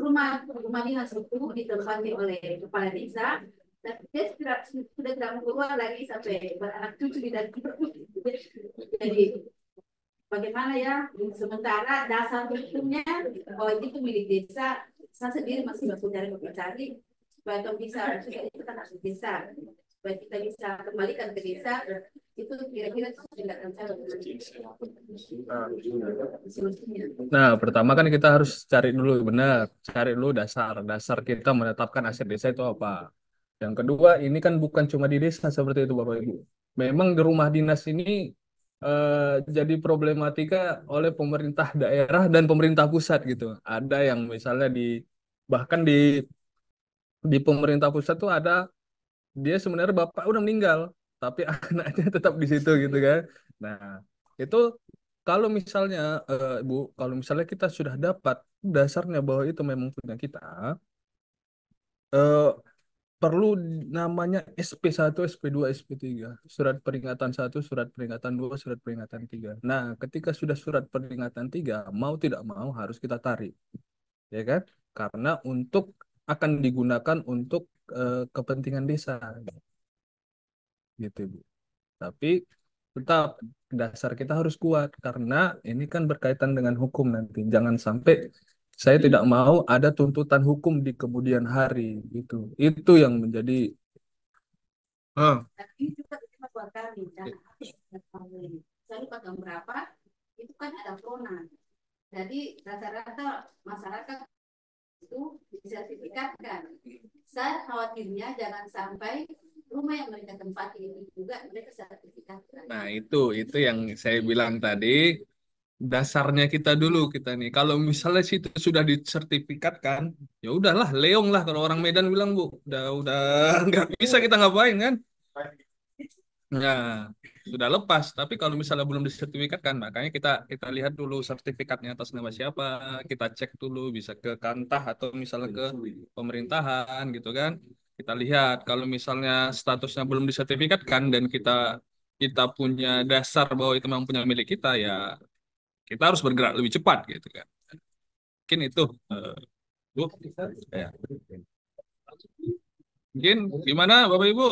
Rumah dinas itu ditempati oleh kepala desa, tapi dia sudah tidak keluar lagi sampai beranak cucu dan jadi bagaimana ya? Sementara dasar hukumnya bahwa itu milik desa, saya sendiri masih mencari supaya bisa itu kan harus desa. Supaya kita bisa kembalikan ke desa, itu kira-kira tindakan saya. Nah, pertama kan kita harus cari dulu dasar kita menetapkan aset desa itu apa. Yang kedua, ini kan bukan cuma di desa seperti itu Bapak Ibu. Memang di rumah dinas ini jadi problematika oleh pemerintah daerah dan pemerintah pusat gitu. Ada yang misalnya bahkan di pemerintah pusat tuh ada. Dia sebenarnya bapak udah meninggal, tapi anaknya tetap di situ gitu kan. Nah, itu kalau misalnya Bu, kalau misalnya kita sudah dapat dasarnya bahwa itu memang punya kita, perlu namanya SP1, SP2, SP3, surat peringatan 1, surat peringatan 2, surat peringatan 3. Nah, ketika sudah surat peringatan 3, mau tidak mau harus kita tarik. Ya kan? Karena akan digunakan untuk kepentingan desa gitu Bu. Tapi tetap dasar kita harus kuat karena ini kan berkaitan dengan hukum nanti. Jangan sampai saya tidak mau ada tuntutan hukum di kemudian hari gitu. Itu yang menjadi Tapi juga buat kami saya lupa tahun berapa itu kan ada corona. Jadi rata-rata masyarakat itu disertifikatkan. Saya khawatirnya jangan sampai rumah yang mereka tempati itu juga mereka sertifikatkan. Nah, itu yang saya bilang tadi. Dasarnya kita dulu kita nih. Kalau misalnya situ sudah disertifikatkan, ya udahlah, leong lah kalau orang Medan bilang Bu. Udah nggak bisa kita ngapain kan? Nah, sudah lepas. Tapi kalau misalnya belum disertifikatkan, makanya kita lihat dulu sertifikatnya atas nama siapa. Kita cek dulu bisa ke Kantah atau misalnya ke pemerintahan gitu kan. Kita lihat kalau misalnya statusnya belum disertifikatkan dan kita punya dasar bahwa itu memang punya milik kita ya kita harus bergerak lebih cepat gitu kan. Mungkin itu Bu, ya. Mungkin gimana Bapak Ibu?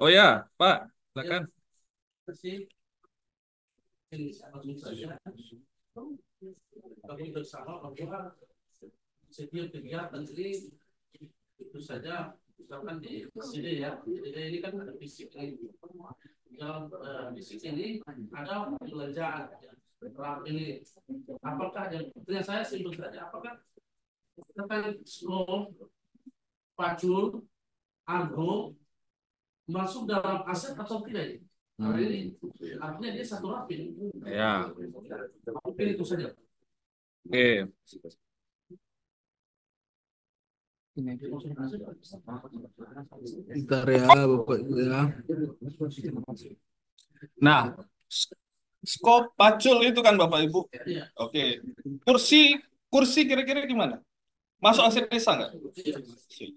Oh ya, Pak, silakan. Kami bersama bahwa setiap kegiatan ini itu saja misalkan di sini ya, jadi ini kan ada fisik ini. Dalam fisik ini ada pembelajaran ini. Apakah yang saya simpel saja, apakah terkait slow, pacul, argo masuk dalam aset atau tidak ini? Karena ini artinya dia satu rapin. Ya. Mungkin itu saja. Oke. Bentar ya, Bapak Ibu ya. Nah, skop pacul itu kan Bapak Ibu. Oke. Kursi kira-kira gimana? Masuk aset desa nggak?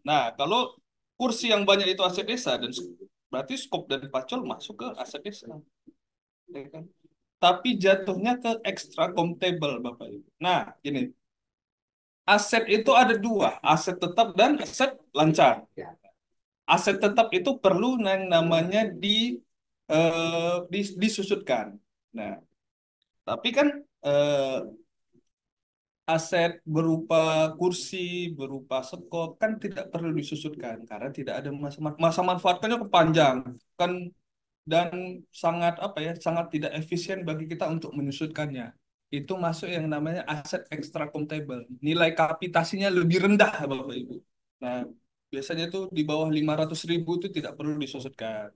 Nah, kalau kursi yang banyak itu aset desa dan berarti skop dan pacul masuk ke aset desa. Ya kan? Tapi jatuhnya ke extra comptable Bapak Ibu. Nah, gini. Aset itu ada dua, aset tetap dan aset lancar. Aset tetap itu perlu yang namanya disusutkan. Nah, tapi kan aset berupa kursi, berupa skop kan tidak perlu disusutkan karena tidak ada masa manfaatnya panjang kan, dan sangat apa ya, sangat tidak efisien bagi kita untuk menyusutkannya. Itu masuk yang namanya aset extra comptable. Nilai kapitasinya lebih rendah, Bapak Ibu. Nah, biasanya itu di bawah 500.000 itu tidak perlu disusutkan.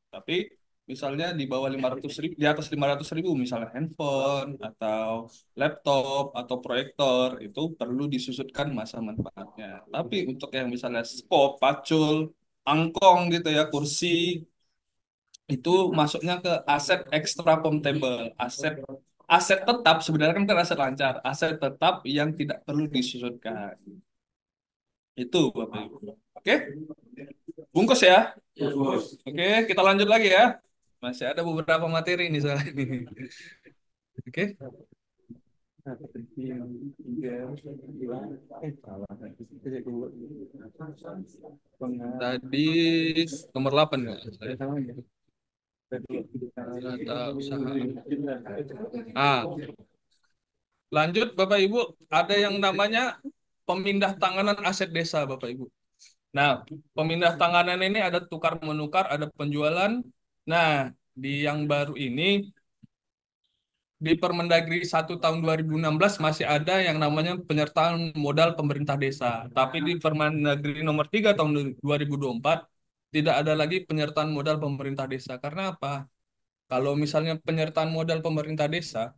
Tapi misalnya di bawah 500.000, di atas 500.000, misalnya handphone atau laptop atau proyektor, itu perlu disusutkan masa manfaatnya. Tapi untuk yang misalnya skop, pacul, angkong gitu ya, kursi, itu masuknya ke aset extra comptable, aset tetap sebenarnya kan aset lancar, aset tetap yang tidak perlu disusutkan. Itu Bapak Ibu. Oke? Bungkus ya. Oke, kita lanjut lagi ya. Masih ada beberapa materi nih soal ini. Oke. Tadi nomor 8 ya. Lanjut Bapak Ibu, ada yang namanya pemindah tanganan aset desa Bapak Ibu. Nah, pemindah tanganan ini ada tukar menukar, ada penjualan. Nah, di yang baru ini di Permendagri 1 tahun 2016 masih ada yang namanya penyertaan modal pemerintah desa. Tapi di Permendagri nomor 3 tahun 2024 tidak ada lagi penyertaan modal pemerintah desa. Karena apa? Kalau misalnya penyertaan modal pemerintah desa,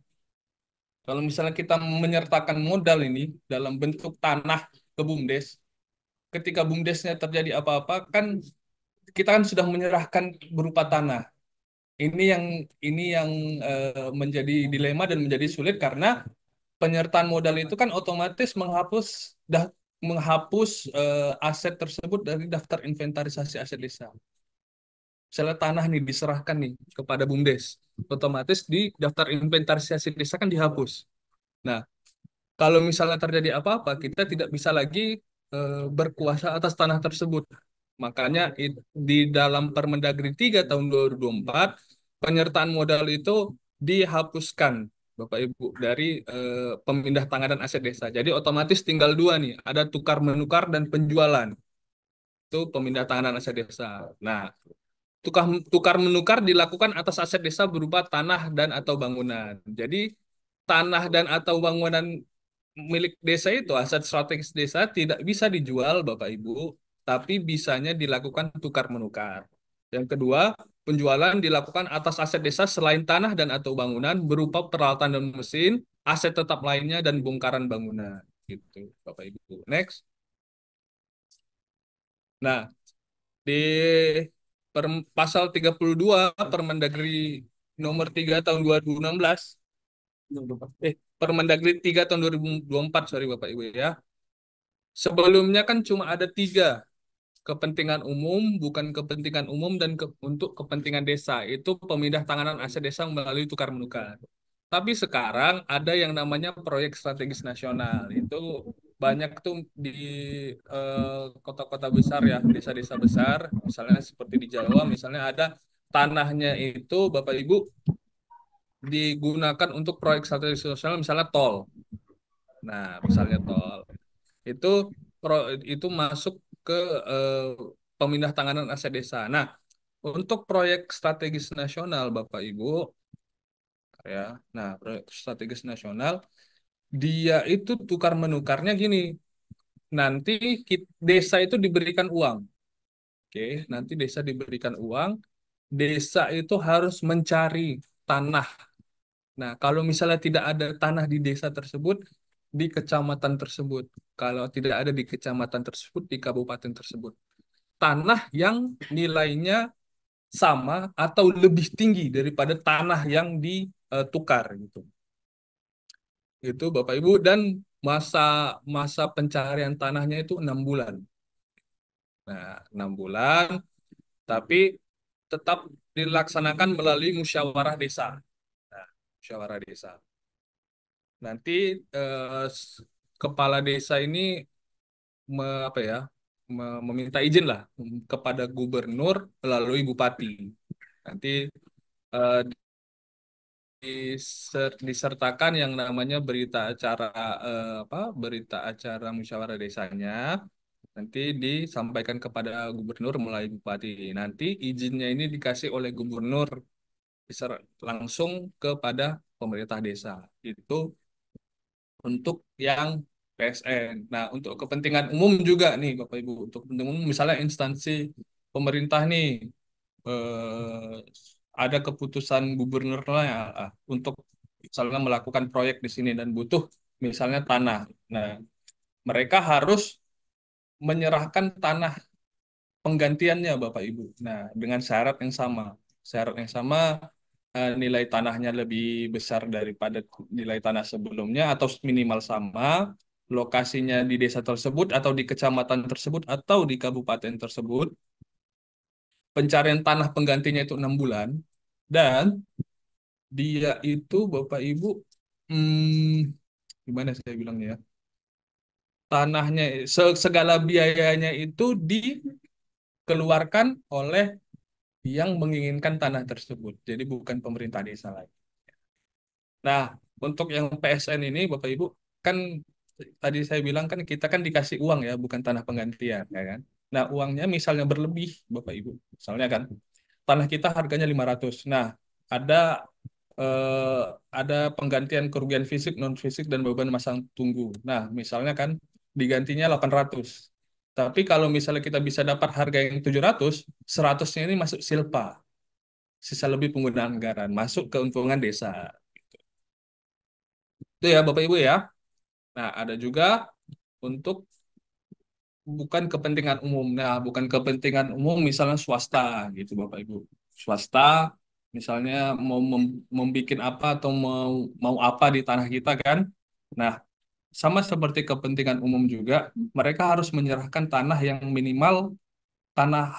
kalau misalnya kita menyertakan modal ini dalam bentuk tanah ke BUMDes, ketika BUMDesnya terjadi apa-apa, kan kita kan sudah menyerahkan berupa tanah. Ini yang menjadi dilema dan menjadi sulit karena penyertaan modal itu kan otomatis menghapus aset tersebut dari daftar inventarisasi aset desa. Misalnya tanah nih diserahkan nih kepada BUMDes, otomatis di daftar inventarisasi desa kan dihapus. Nah, kalau misalnya terjadi apa-apa, kita tidak bisa lagi berkuasa atas tanah tersebut. Makanya di dalam Permendagri 3 tahun 2024, penyertaan modal itu dihapuskan, Bapak Ibu, dari pemindah tanganan aset desa. Jadi otomatis tinggal dua nih, ada tukar menukar dan penjualan. Itu pemindah tanganan aset desa. Nah, tukar menukar dilakukan atas aset desa berupa tanah dan atau bangunan. Jadi tanah dan atau bangunan milik desa itu, aset strategis desa, tidak bisa dijual Bapak Ibu, tapi bisanya dilakukan tukar menukar. Yang kedua, penjualan dilakukan atas aset desa selain tanah dan atau bangunan berupa peralatan dan mesin, aset tetap lainnya dan bongkaran bangunan. Gitu Bapak Ibu. Next. Nah, di pasal 32 Permendagri nomor 3 tahun 2016, Permendagri 3 tahun 2024, sorry Bapak Ibu ya. Sebelumnya kan cuma ada 3, kepentingan umum, bukan kepentingan umum, dan untuk kepentingan desa. Itu pemindah tanganan aset desa melalui tukar menukar. Tapi sekarang ada yang namanya proyek strategis nasional. Itu banyak tuh di kota-kota besar ya, desa-desa besar, misalnya seperti di Jawa, misalnya ada tanahnya itu Bapak Ibu digunakan untuk proyek strategis nasional, misalnya tol. Nah, misalnya tol itu itu masuk ke eh, pemindah tanganan aset desa. Nah, untuk proyek strategis nasional Bapak Ibu ya. Nah, proyek strategis nasional dia itu tukar menukarnya gini. Nanti desa itu diberikan uang. Oke, nanti desa diberikan uang, desa itu harus mencari tanah. Nah, kalau misalnya tidak ada tanah di desa tersebut, di kecamatan tersebut. Kalau tidak ada di kecamatan tersebut, di kabupaten tersebut. Tanah yang nilainya sama atau lebih tinggi daripada tanah yang ditukar gitu. Itu Bapak Ibu, dan masa masa pencarian tanahnya itu 6 bulan. Nah, 6 bulan, tapi tetap dilaksanakan melalui musyawarah desa. Nah, musyawarah desa. Nanti kepala desa ini apa ya, meminta izin lah kepada gubernur melalui bupati. Nanti eh, disertakan yang namanya berita acara apa berita acara musyawarah desanya, nanti disampaikan kepada gubernur melalui bupati. Nanti izinnya ini dikasih oleh gubernur langsung kepada pemerintah desa. Itu untuk yang PSN. Nah, untuk kepentingan umum juga nih Bapak Ibu, untuk kepentingan umum misalnya instansi pemerintah nih eh, ada keputusan gubernur lah ya, untuk misalnya melakukan proyek di sini dan butuh misalnya tanah. Nah, mereka harus menyerahkan tanah penggantiannya Bapak Ibu. Nah, dengan syarat yang sama. Syarat yang sama, nilai tanahnya lebih besar daripada nilai tanah sebelumnya atau minimal sama, lokasinya di desa tersebut atau di kecamatan tersebut atau di kabupaten tersebut. Pencarian tanah penggantinya itu 6 bulan, dan dia itu Bapak Ibu, gimana saya bilangnya ya, tanahnya segala biayanya itu dikeluarkan oleh yang menginginkan tanah tersebut. Jadi bukan pemerintah desa lagi. Nah, untuk yang PSN ini Bapak Ibu, kan tadi saya bilang kan kita kan dikasih uang ya, bukan tanah penggantian ya kan. Nah, uangnya misalnya berlebih Bapak Ibu. Misalnya kan tanah kita harganya 500. Nah, ada eh, ada penggantian kerugian fisik, non fisik dan beban masang tunggu. Nah, misalnya kan digantinya 800. Tapi kalau misalnya kita bisa dapat harga yang 700, 100-nya ini masuk silpa. Sisa lebih penggunaan anggaran, masuk keuntungan desa. Itu ya Bapak Ibu ya. Nah, ada juga untuk bukan kepentingan umum. Nah, bukan kepentingan umum misalnya swasta gitu Bapak Ibu. Swasta misalnya mau membikin apa atau mau apa di tanah kita kan. Nah, sama seperti kepentingan umum juga, mereka harus menyerahkan tanah yang minimal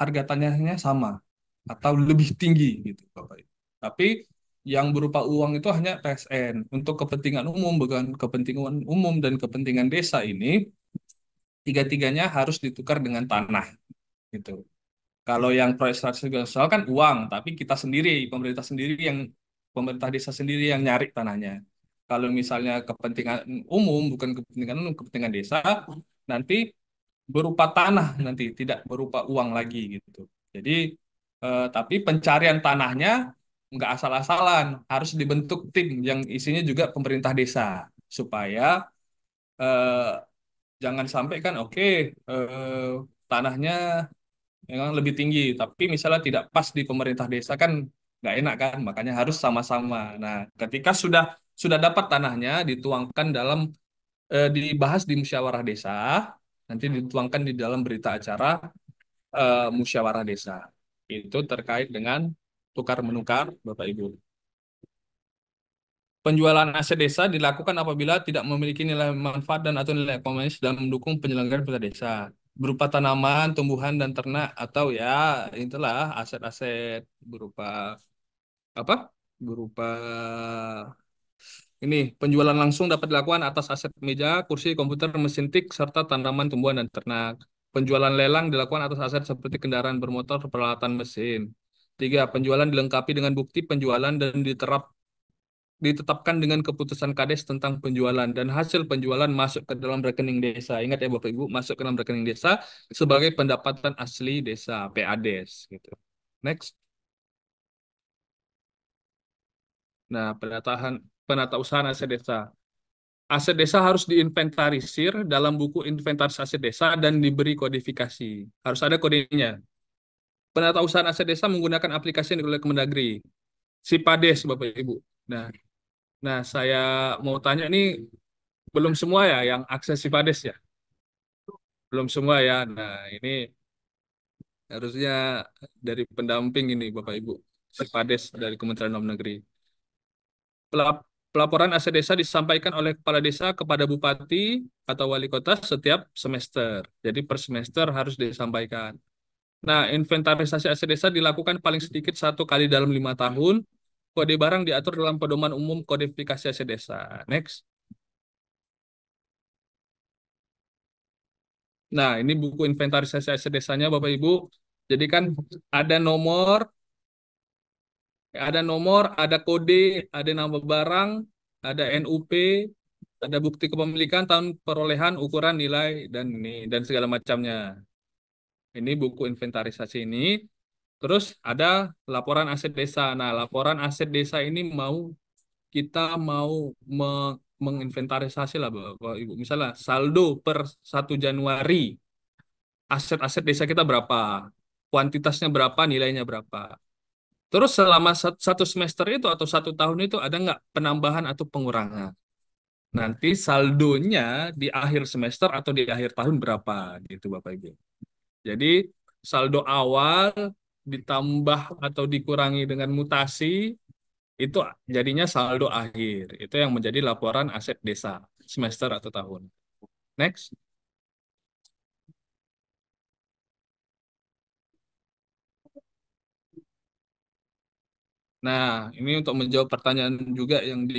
harga tanahnya sama atau lebih tinggi gitu Bapak Ibu. Tapi yang berupa uang itu hanya PSN. Untuk kepentingan umum, bukan kepentingan umum dan kepentingan desa ini, tiga-tiganya harus ditukar dengan tanah gitu. Kalau yang proyek strategis nasional kan uang, tapi kita sendiri, pemerintah desa sendiri yang nyari tanahnya. Kalau misalnya kepentingan umum, bukan kepentingan umum, kepentingan desa, nanti berupa tanah, nanti tidak berupa uang lagi gitu. Jadi, tapi pencarian tanahnya nggak asal-asalan, harus dibentuk tim yang isinya juga pemerintah desa supaya eh, jangan sampai kan oke, tanahnya memang lebih tinggi, tapi misalnya tidak pas di pemerintah desa kan nggak enak kan, makanya harus sama-sama. Nah, ketika sudah dapat tanahnya, dituangkan dalam dibahas di musyawarah desa, nanti dituangkan di dalam berita acara musyawarah desa. Itu terkait dengan tukar menukar, Bapak Ibu. Penjualan aset desa dilakukan apabila tidak memiliki nilai manfaat dan atau nilai ekonomis dan mendukung penyelenggaraan pemerintah desa berupa tanaman, tumbuhan dan ternak atau ya itulah aset-aset berupa apa? Berupa Ini penjualan langsung dapat dilakukan atas aset meja, kursi, komputer, mesin tik, serta tanaman, tumbuhan, dan ternak. Penjualan lelang dilakukan atas aset seperti kendaraan bermotor, peralatan mesin. 3. Penjualan dilengkapi dengan bukti penjualan dan ditetapkan dengan keputusan Kades tentang penjualan dan hasil penjualan masuk ke dalam rekening desa. Ingat ya Bapak Ibu, masuk ke dalam rekening desa sebagai pendapatan asli desa, PADES gitu. Next. Nah, penatausahaan aset desa. Aset desa harus diinventarisir dalam buku inventaris aset desa dan diberi kodifikasi. Harus ada kodenya. Penatausahaan aset desa menggunakan aplikasi yang dikelola Kemendagri. SIPADES, Bapak Ibu. Nah, saya mau tanya nih, belum semua ya yang akses SIPADES ya? Belum semua ya. Nah, ini harusnya dari pendamping ini, Bapak Ibu. SIPADES dari Kementerian Dalam Negeri. Pelaporan aset desa disampaikan oleh kepala desa kepada bupati atau wali kota setiap semester. Jadi per semester harus disampaikan. Nah, inventarisasi aset desa dilakukan paling sedikit 1 kali dalam 5 tahun. Kode barang diatur dalam pedoman umum kodifikasi aset desa. Next. Nah, ini buku inventarisasi aset desanya, Bapak Ibu. Jadi kan ada nomor, ada kode, ada nama barang, ada NUP, ada bukti kepemilikan, tahun perolehan, ukuran, nilai, dan segala macamnya. Ini buku inventarisasi ini. Terus ada laporan aset desa. Nah, laporan aset desa ini kita mau menginventarisasi lah, Bapak Ibu. Misalnya saldo per 1 Januari, aset-aset desa kita berapa, kuantitasnya berapa, nilainya berapa. Terus selama 1 semester itu atau 1 tahun itu ada nggak penambahan atau pengurangan? Nanti saldonya di akhir semester atau di akhir tahun berapa gitu Bapak Ibu. Jadi saldo awal ditambah atau dikurangi dengan mutasi itu jadinya saldo akhir. Itu yang menjadi laporan aset desa semester atau tahun. Next. Nah, ini untuk menjawab pertanyaan juga yang di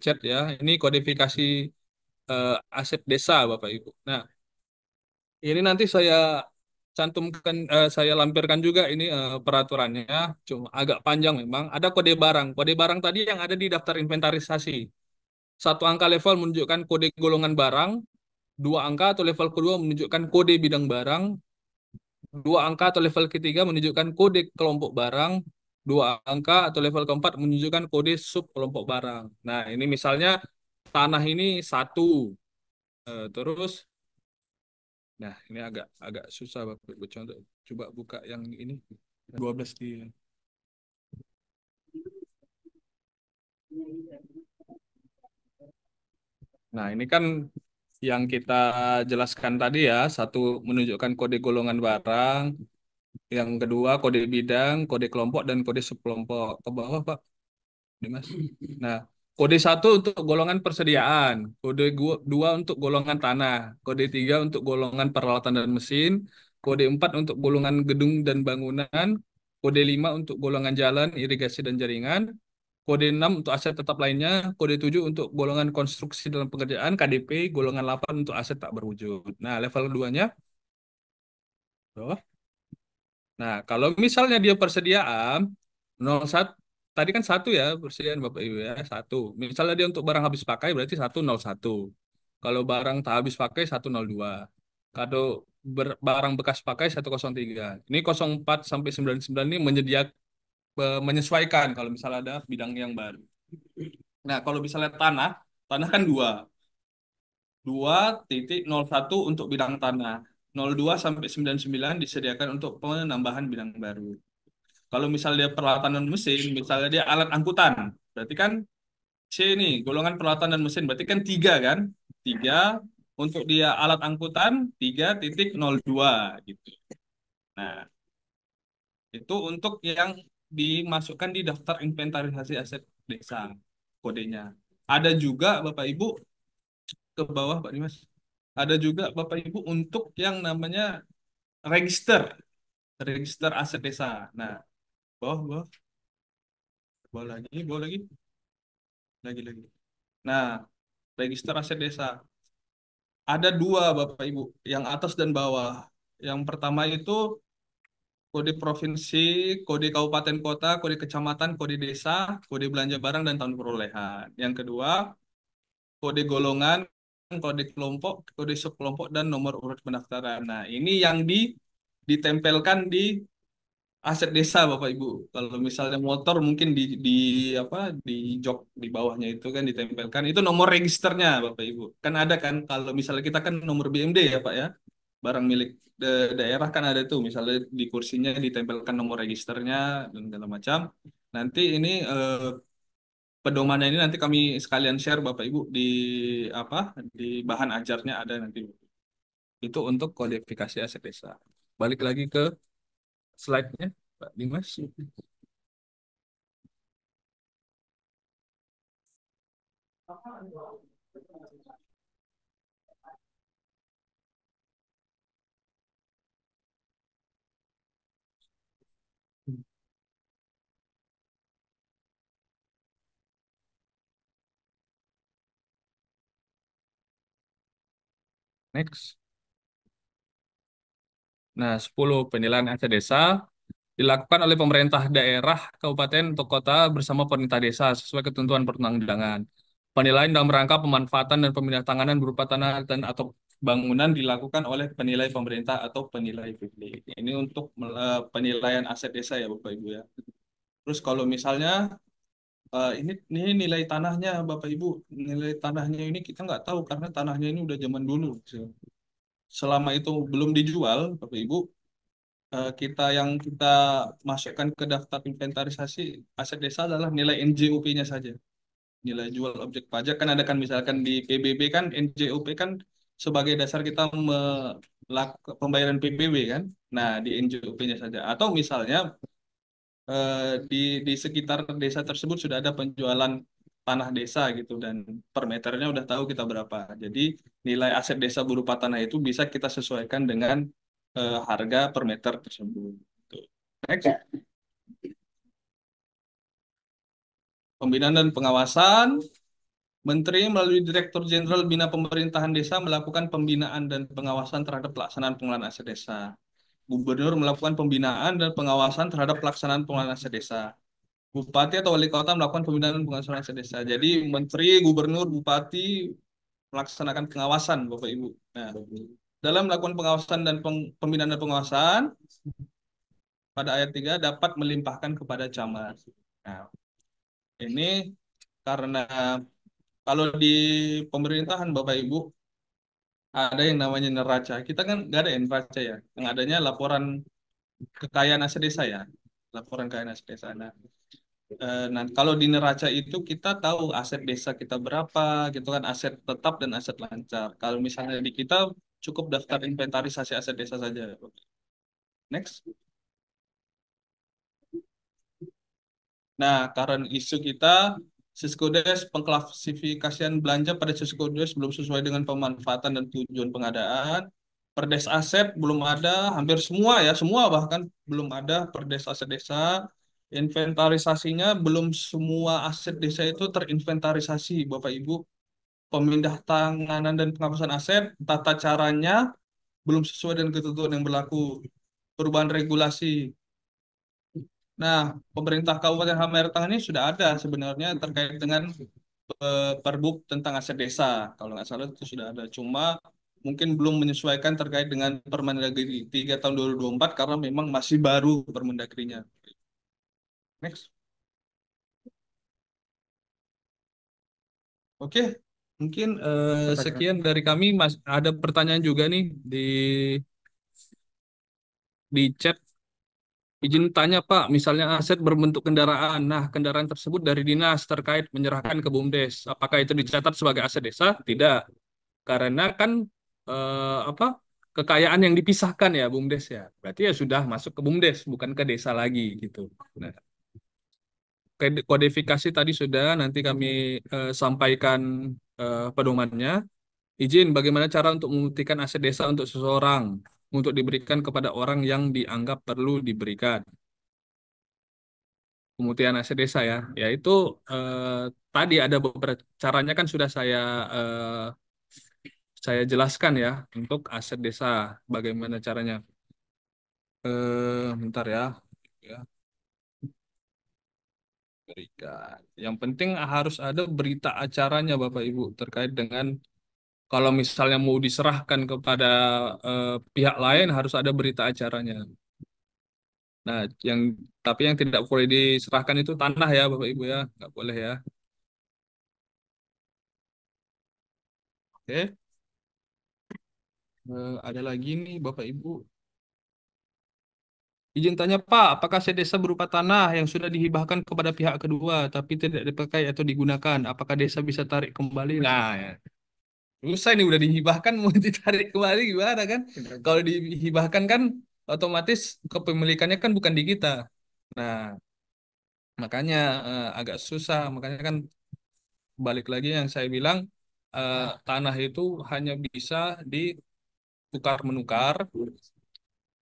chat ya. Ini kodifikasi aset desa Bapak Ibu. Nah, ini nanti saya cantumkan, saya lampirkan juga ini peraturannya. Cuma agak panjang memang. Ada kode barang. Kode barang tadi yang ada di daftar inventarisasi. 1 angka level menunjukkan kode golongan barang. 2 angka atau level kedua menunjukkan kode bidang barang. 2 angka atau level ketiga menunjukkan kode kelompok barang. 2 angka atau level keempat menunjukkan kode sub kelompok barang. Nah, ini misalnya tanah ini 1. Terus, nah ini agak susah Bapak Ibu. Coba buka yang ini. 12 di. Nah, ini kan yang kita jelaskan tadi ya. 1 menunjukkan kode golongan barang. Yang kedua kode bidang, kode kelompok, dan kode subkelompok. Ke bawah Pak Dimas. Nah, kode 1 untuk golongan persediaan, kode 2 untuk golongan tanah, kode 3 untuk golongan peralatan dan mesin, kode 4 untuk golongan gedung dan bangunan, kode 5 untuk golongan jalan, irigasi dan jaringan, kode 6 untuk aset tetap lainnya, kode 7 untuk golongan konstruksi dalam pekerjaan, KDP, golongan 8 untuk aset tak berwujud. Nah, level keduanya. Nah, kalau misalnya dia persediaan 01, tadi kan 1 ya persediaan Bapak Ibu ya, 1. Misalnya dia untuk barang habis pakai berarti 101. Kalau barang tak habis pakai 102. Kalau barang bekas pakai 103. Ini 04 sampai 99 ini menyesuaikan kalau misalnya ada bidang yang baru. Nah, kalau misalnya tanah kan 2. 2.01 untuk bidang tanah. 02 sampai 99 disediakan untuk penambahan bidang baru. Kalau misalnya dia peralatan dan mesin, misalnya dia alat angkutan, berarti kan C nih, golongan peralatan dan mesin, berarti kan 3 kan? 3 untuk dia alat angkutan, 3.02 gitu. Nah, itu untuk yang dimasukkan di daftar inventarisasi aset desa, kodenya. Ada juga Bapak Ibu, ke bawah Pak Dimas, ada juga Bapak Ibu untuk yang namanya register, register aset desa. Nah, bawah, bawah, bawah lagi, lagi. Nah, register aset desa. Ada dua, Bapak Ibu, yang atas dan bawah. Yang pertama itu kode provinsi, kode kabupaten kota, kode kecamatan, kode desa, kode belanja barang dan tahun perolehan. Yang kedua, kode golongan, kode kelompok, kode subkelompok dan nomor urut pendaftaran. Nah, ini yang ditempelkan di aset desa Bapak Ibu. Kalau misalnya motor mungkin di apa di jok di bawahnya itu kan ditempelkan itu nomor registernya Bapak Ibu. Kan ada kan kalau misalnya kita kan nomor BMD ya Pak ya. Barang milik daerah kan ada tuh misalnya di kursinya ditempelkan nomor registernya dan segala macam. Nanti ini pedomannya ini nanti kami sekalian share Bapak Ibu di apa di bahan ajarnya ada nanti. Itu untuk kodifikasi aset desa. Balik lagi ke slide-nya Pak Dimas. Next. Nah, 10 penilaian aset desa dilakukan oleh pemerintah daerah, kabupaten, atau kota bersama pemerintah desa sesuai ketentuan perundang-undangan. Penilaian dalam rangka pemanfaatan dan pemindahan tanganan berupa tanah dan atau bangunan dilakukan oleh penilai pemerintah atau penilai publik. Ini untuk penilaian aset desa ya Bapak Ibu ya. Terus kalau misalnya ini nilai tanahnya Bapak Ibu, nilai tanahnya ini kita nggak tahu karena tanahnya ini udah zaman dulu. Selama itu belum dijual Bapak Ibu, kita masukkan ke daftar inventarisasi aset desa adalah nilai NJOP-nya saja. Nilai jual objek pajak kan ada kan misalkan di PBB kan NJOP kan sebagai dasar kita melakukan pembayaran PBB kan. Nah, di NJOP-nya saja. Atau misalnya di sekitar desa tersebut sudah ada penjualan tanah desa gitu dan per meternya udah tahu kita berapa. Jadi nilai aset desa berupa tanah itu bisa kita sesuaikan dengan harga per meter tersebut. Tuh. Next. Pembinaan dan pengawasan. Menteri melalui Direktur Jenderal Bina Pemerintahan Desa melakukan pembinaan dan pengawasan terhadap pelaksanaan pengelolaan aset desa. Gubernur melakukan pembinaan dan pengawasan terhadap pelaksanaan pengelolaan aset desa. Bupati atau wali kota melakukan pembinaan dan pengawasan aset desa. Jadi Menteri, Gubernur, Bupati melaksanakan pengawasan, Bapak Ibu. Nah, dalam melakukan pengawasan dan pembinaan dan pengawasan, pada ayat 3 dapat melimpahkan kepada camat. Nah, ini karena kalau di pemerintahan Bapak Ibu ada yang namanya neraca. Kita kan nggak ada yang neraca ya. Yang adanya laporan kekayaan aset desa ya. Laporan kekayaan aset desa. Nah, kalau di neraca itu kita tahu aset desa kita berapa, gitu kan aset tetap dan aset lancar. Kalau misalnya di kita cukup daftar inventarisasi aset desa saja. Next. Nah, karena isu kita Siskodes pengklasifikasian belanja pada Siskodes belum sesuai dengan pemanfaatan dan tujuan pengadaan. Perdes aset belum ada, hampir semua ya, semua bahkan belum ada perdes aset desa. Inventarisasinya belum semua aset desa itu terinventarisasi, Bapak Ibu. Pemindah tanganan dan penghapusan aset, tata caranya belum sesuai dengan ketentuan yang berlaku. Perubahan regulasi. Nah, pemerintah Kabupaten Halmahera Tengah ini sudah ada sebenarnya terkait dengan perbuk tentang aset desa. Kalau nggak salah itu sudah ada. Cuma mungkin belum menyesuaikan terkait dengan Permendagri 3 tahun 2024 karena memang masih baru Permendagrinya. Next. Oke, mungkin sekian dari kami. Ada pertanyaan juga nih di chat. Izin tanya Pak, misalnya aset berbentuk kendaraan. Nah, kendaraan tersebut dari dinas terkait menyerahkan ke BUMDes. Apakah itu dicatat sebagai aset desa? Tidak. Karena kan apa kekayaan yang dipisahkan ya BUMDes ya. Berarti ya sudah masuk ke BUMDes, bukan ke desa lagi gitu. Nah, kodifikasi tadi sudah nanti kami sampaikan pedomannya. Izin bagaimana cara untuk membuktikan aset desa untuk seseorang untuk diberikan kepada orang yang dianggap perlu diberikan. pemutihan aset desa ya, yaitu tadi ada beberapa caranya kan sudah saya jelaskan ya untuk aset desa bagaimana caranya. Bentar ya. Ya, berikan. Yang penting harus ada berita acaranya Bapak Ibu terkait dengan kalau misalnya mau diserahkan kepada pihak lain harus ada berita acaranya. Nah, tapi yang tidak boleh diserahkan itu tanah ya Bapak Ibu ya, nggak boleh ya. Oke. Ada lagi nih Bapak Ibu. Izin tanya Pak, apakah aset desa berupa tanah yang sudah dihibahkan kepada pihak kedua tapi tidak dipakai atau digunakan? Apakah desa bisa tarik kembali? Nah, ya. Usai nih udah dihibahkan mau ditarik kembali gimana kan? Kalau dihibahkan kan otomatis kepemilikannya kan bukan di kita. Nah, makanya agak susah. Makanya kan balik lagi yang saya bilang tanah itu hanya bisa ditukar menukar.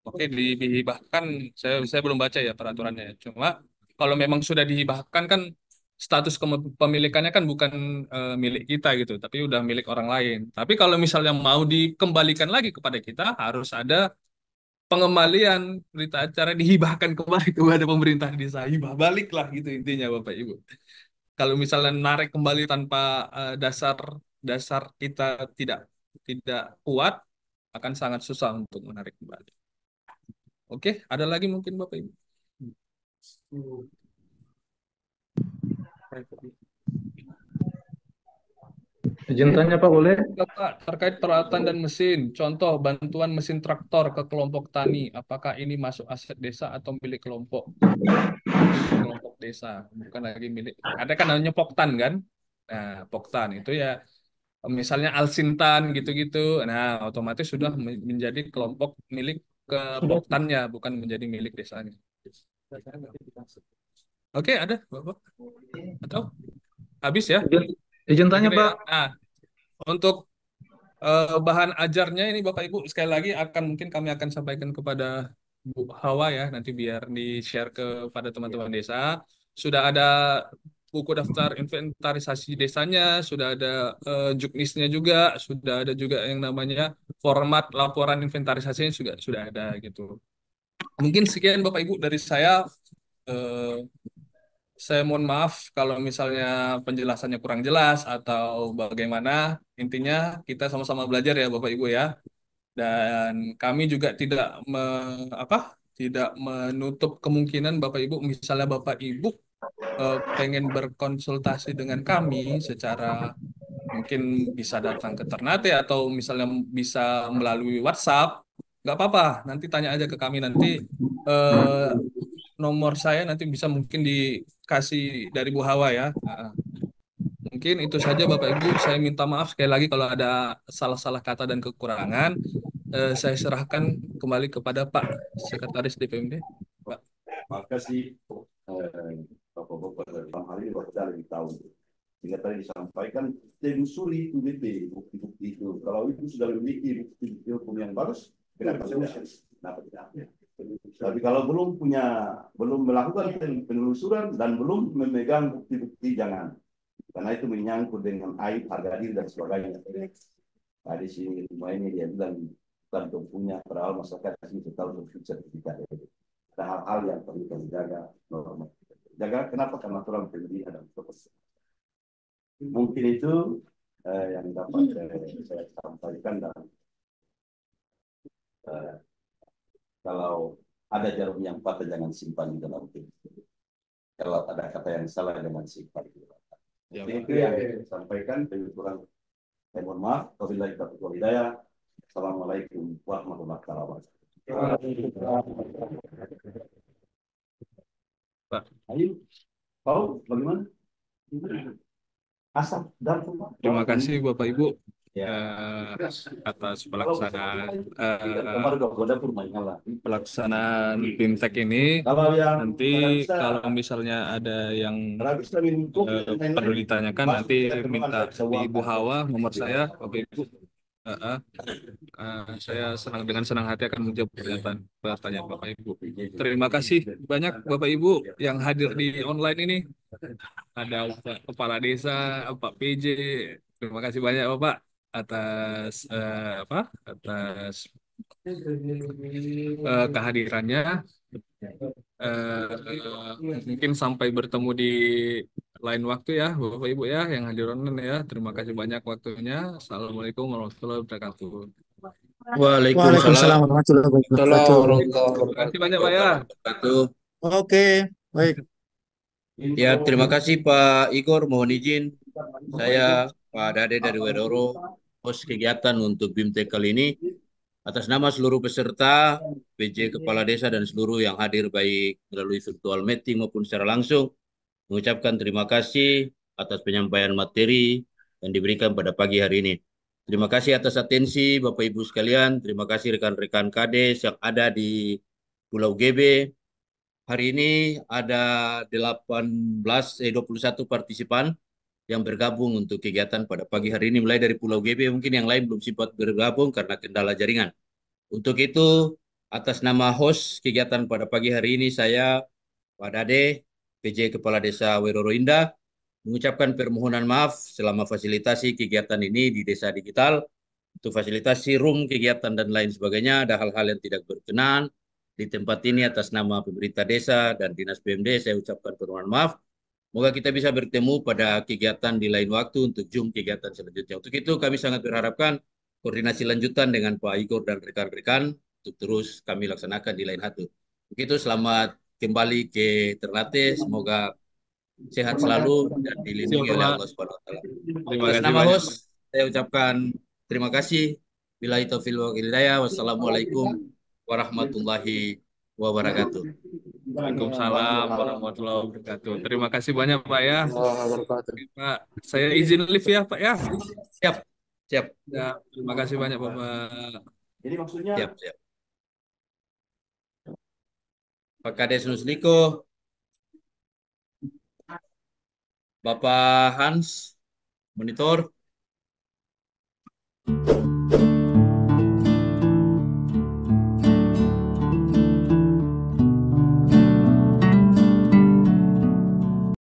Oke, dihibahkan. Saya belum baca ya peraturannya. Cuma kalau memang sudah dihibahkan kan status kepemilikannya kan bukan milik kita gitu, tapi udah milik orang lain. Tapi kalau misalnya mau dikembalikan lagi kepada kita, harus ada pengembalian berita acara dihibahkan kembali kepada pemerintah desa. Hibah balik lah gitu intinya Bapak Ibu. Kalau misalnya narik kembali tanpa dasar dasar kita tidak tidak kuat, akan sangat susah untuk menarik kembali. Oke, ada lagi mungkin Bapak Ibu? Izin tanya Pak, boleh? Pak, terkait peralatan dan mesin, contoh bantuan mesin traktor ke kelompok tani, apakah ini masuk aset desa atau milik kelompok desa, bukan lagi milik. Ada kan namanya Poktan kan? Nah, Poktan itu ya misalnya Alsintan gitu-gitu. Nah, otomatis sudah menjadi kelompok milik ke Poktannya, bukan menjadi milik desanya. Oke, ada Bapak? Atau habis ya? Izin tanya Akhirnya, Pak. Nah, untuk bahan ajarnya ini Bapak Ibu sekali lagi mungkin kami akan sampaikan kepada Bu Hawa ya nanti biar di-share kepada teman-teman desa. Sudah ada buku daftar inventarisasi desanya, sudah ada juknisnya juga, sudah ada juga yang namanya format laporan inventarisasinya juga sudah ada gitu. Mungkin sekian Bapak Ibu dari saya. Eh, saya mohon maaf kalau misalnya penjelasannya kurang jelas atau bagaimana. Intinya kita sama-sama belajar ya Bapak Ibu ya. Dan kami juga tidak menutup kemungkinan Bapak Ibu misalnya Bapak Ibu pengen berkonsultasi dengan kami secara mungkin bisa datang ke Ternate atau misalnya bisa melalui WhatsApp, nggak apa-apa. Nanti tanya aja ke kami nanti eh, nomor saya nanti bisa mungkin dikasih dari Bu Hawa ya. Nah, mungkin itu saja Bapak Ibu. Saya minta maaf sekali lagi kalau ada salah-salah kata dan kekurangan. Saya serahkan kembali kepada Pak Sekretaris DPMD. Pak. Makasih Bapak-Bapak dalam hal ini Bapak lebih tahu. Sehingga tadi disampaikan telusuri itu bukti-bukti itu. Kalau itu sudah memiliki bukti-bukti hukum yang bagus, kenapa tidak? Tapi kalau belum melakukan penelusuran dan belum memegang bukti-bukti jangan. Karena itu menyangkut dengan aib, harga diri dan sebagainya. Nah, di sini rumah ini dia bilang bukan punya padahal masyarakat ini tahu sertifikat itu. Ada hal-hal yang perlu kita jaga, norma. Jaga kenapa? Karena aturan pembelian dan proses. Mungkin itu yang dapat saya sampaikan dan kalau ada jarum yang patah jangan simpan di dalam tim. Kalau ada kata yang salah jangan simpan di dalam. Ya, itu yang saya sampaikan. Kurang saya mohon maaf. Wabillahi taufiq wal hidayah. Assalamualaikum warahmatullahi wabarakatuh. Pak. Ayo, tahu bagaimana? Asap dan Terima kasih Bapak Ibu atas pelaksanaan fintech ini. Nanti kalau misalnya ada yang perlu ditanyakan nanti minta di Ibu Hawa nomor saya Bapak Ibu Eh, eh, saya dengan senang hati akan menjawab pertanyaan Bapak Ibu. Terima kasih banyak Bapak Ibu yang hadir di online ini. Ada Pak Kepala Desa, Pak PJ. Terima kasih banyak Bapak atas atas kehadirannya. Mungkin sampai bertemu di lain waktu ya Bapak Ibu ya yang hadir online ya. Terima kasih banyak waktunya. Assalamualaikum warahmatullahi wabarakatuh. Waalaikumsalam warahmatullahi wabarakatuh. Terima kasih banyak Pak ya. Oke, baik. Ya, terima kasih Pak Igor. Mohon izin, saya Pak Dade dari Wedoro, host kegiatan untuk BIMTEK kali ini. Atas nama seluruh peserta, PJ Kepala Desa dan seluruh yang hadir baik melalui virtual meeting maupun secara langsung, mengucapkan terima kasih atas penyampaian materi yang diberikan pada pagi hari ini. Terima kasih atas atensi Bapak Ibu sekalian, terima kasih rekan-rekan Kades yang ada di Pulau GB. Hari ini ada 21 partisipan yang bergabung untuk kegiatan pada pagi hari ini mulai dari Pulau GB. Mungkin yang lain belum sempat bergabung karena kendala jaringan. Untuk itu, atas nama host kegiatan pada pagi hari ini saya, Pak Dade, PJ Kepala Desa Weroro Indah, mengucapkan permohonan maaf selama fasilitasi kegiatan ini di Desa Digital. Untuk fasilitasi room, kegiatan, dan lain sebagainya, ada hal-hal yang tidak berkenan di tempat ini atas nama pemerintah desa dan Dinas PMD, saya ucapkan permohonan maaf. Semoga kita bisa bertemu pada kegiatan di lain waktu untuk Zoom kegiatan selanjutnya. Untuk itu kami sangat berharapkan koordinasi lanjutan dengan Pak Igor dan rekan-rekan untuk terus kami laksanakan di lain waktu. Begitu, selamat kembali ke Ternate. Semoga sehat selalu dan dilindungi oleh Allah Subhanahu wa taala. Atas nama host, saya ucapkan terima kasih. Billahi taufiq wal hidayah. Wassalamualaikum warahmatullahi wabarakatuh. Waalaikumsalam warahmatullahi wabarakatuh. Terima kasih banyak Pak ya. Pak, saya izin live ya Pak ya. Siap, siap. Ya, terima kasih banyak Bapak. Jadi maksudnya Siap, siap. Pak Kades Nusliko, Bapak Hans, monitor.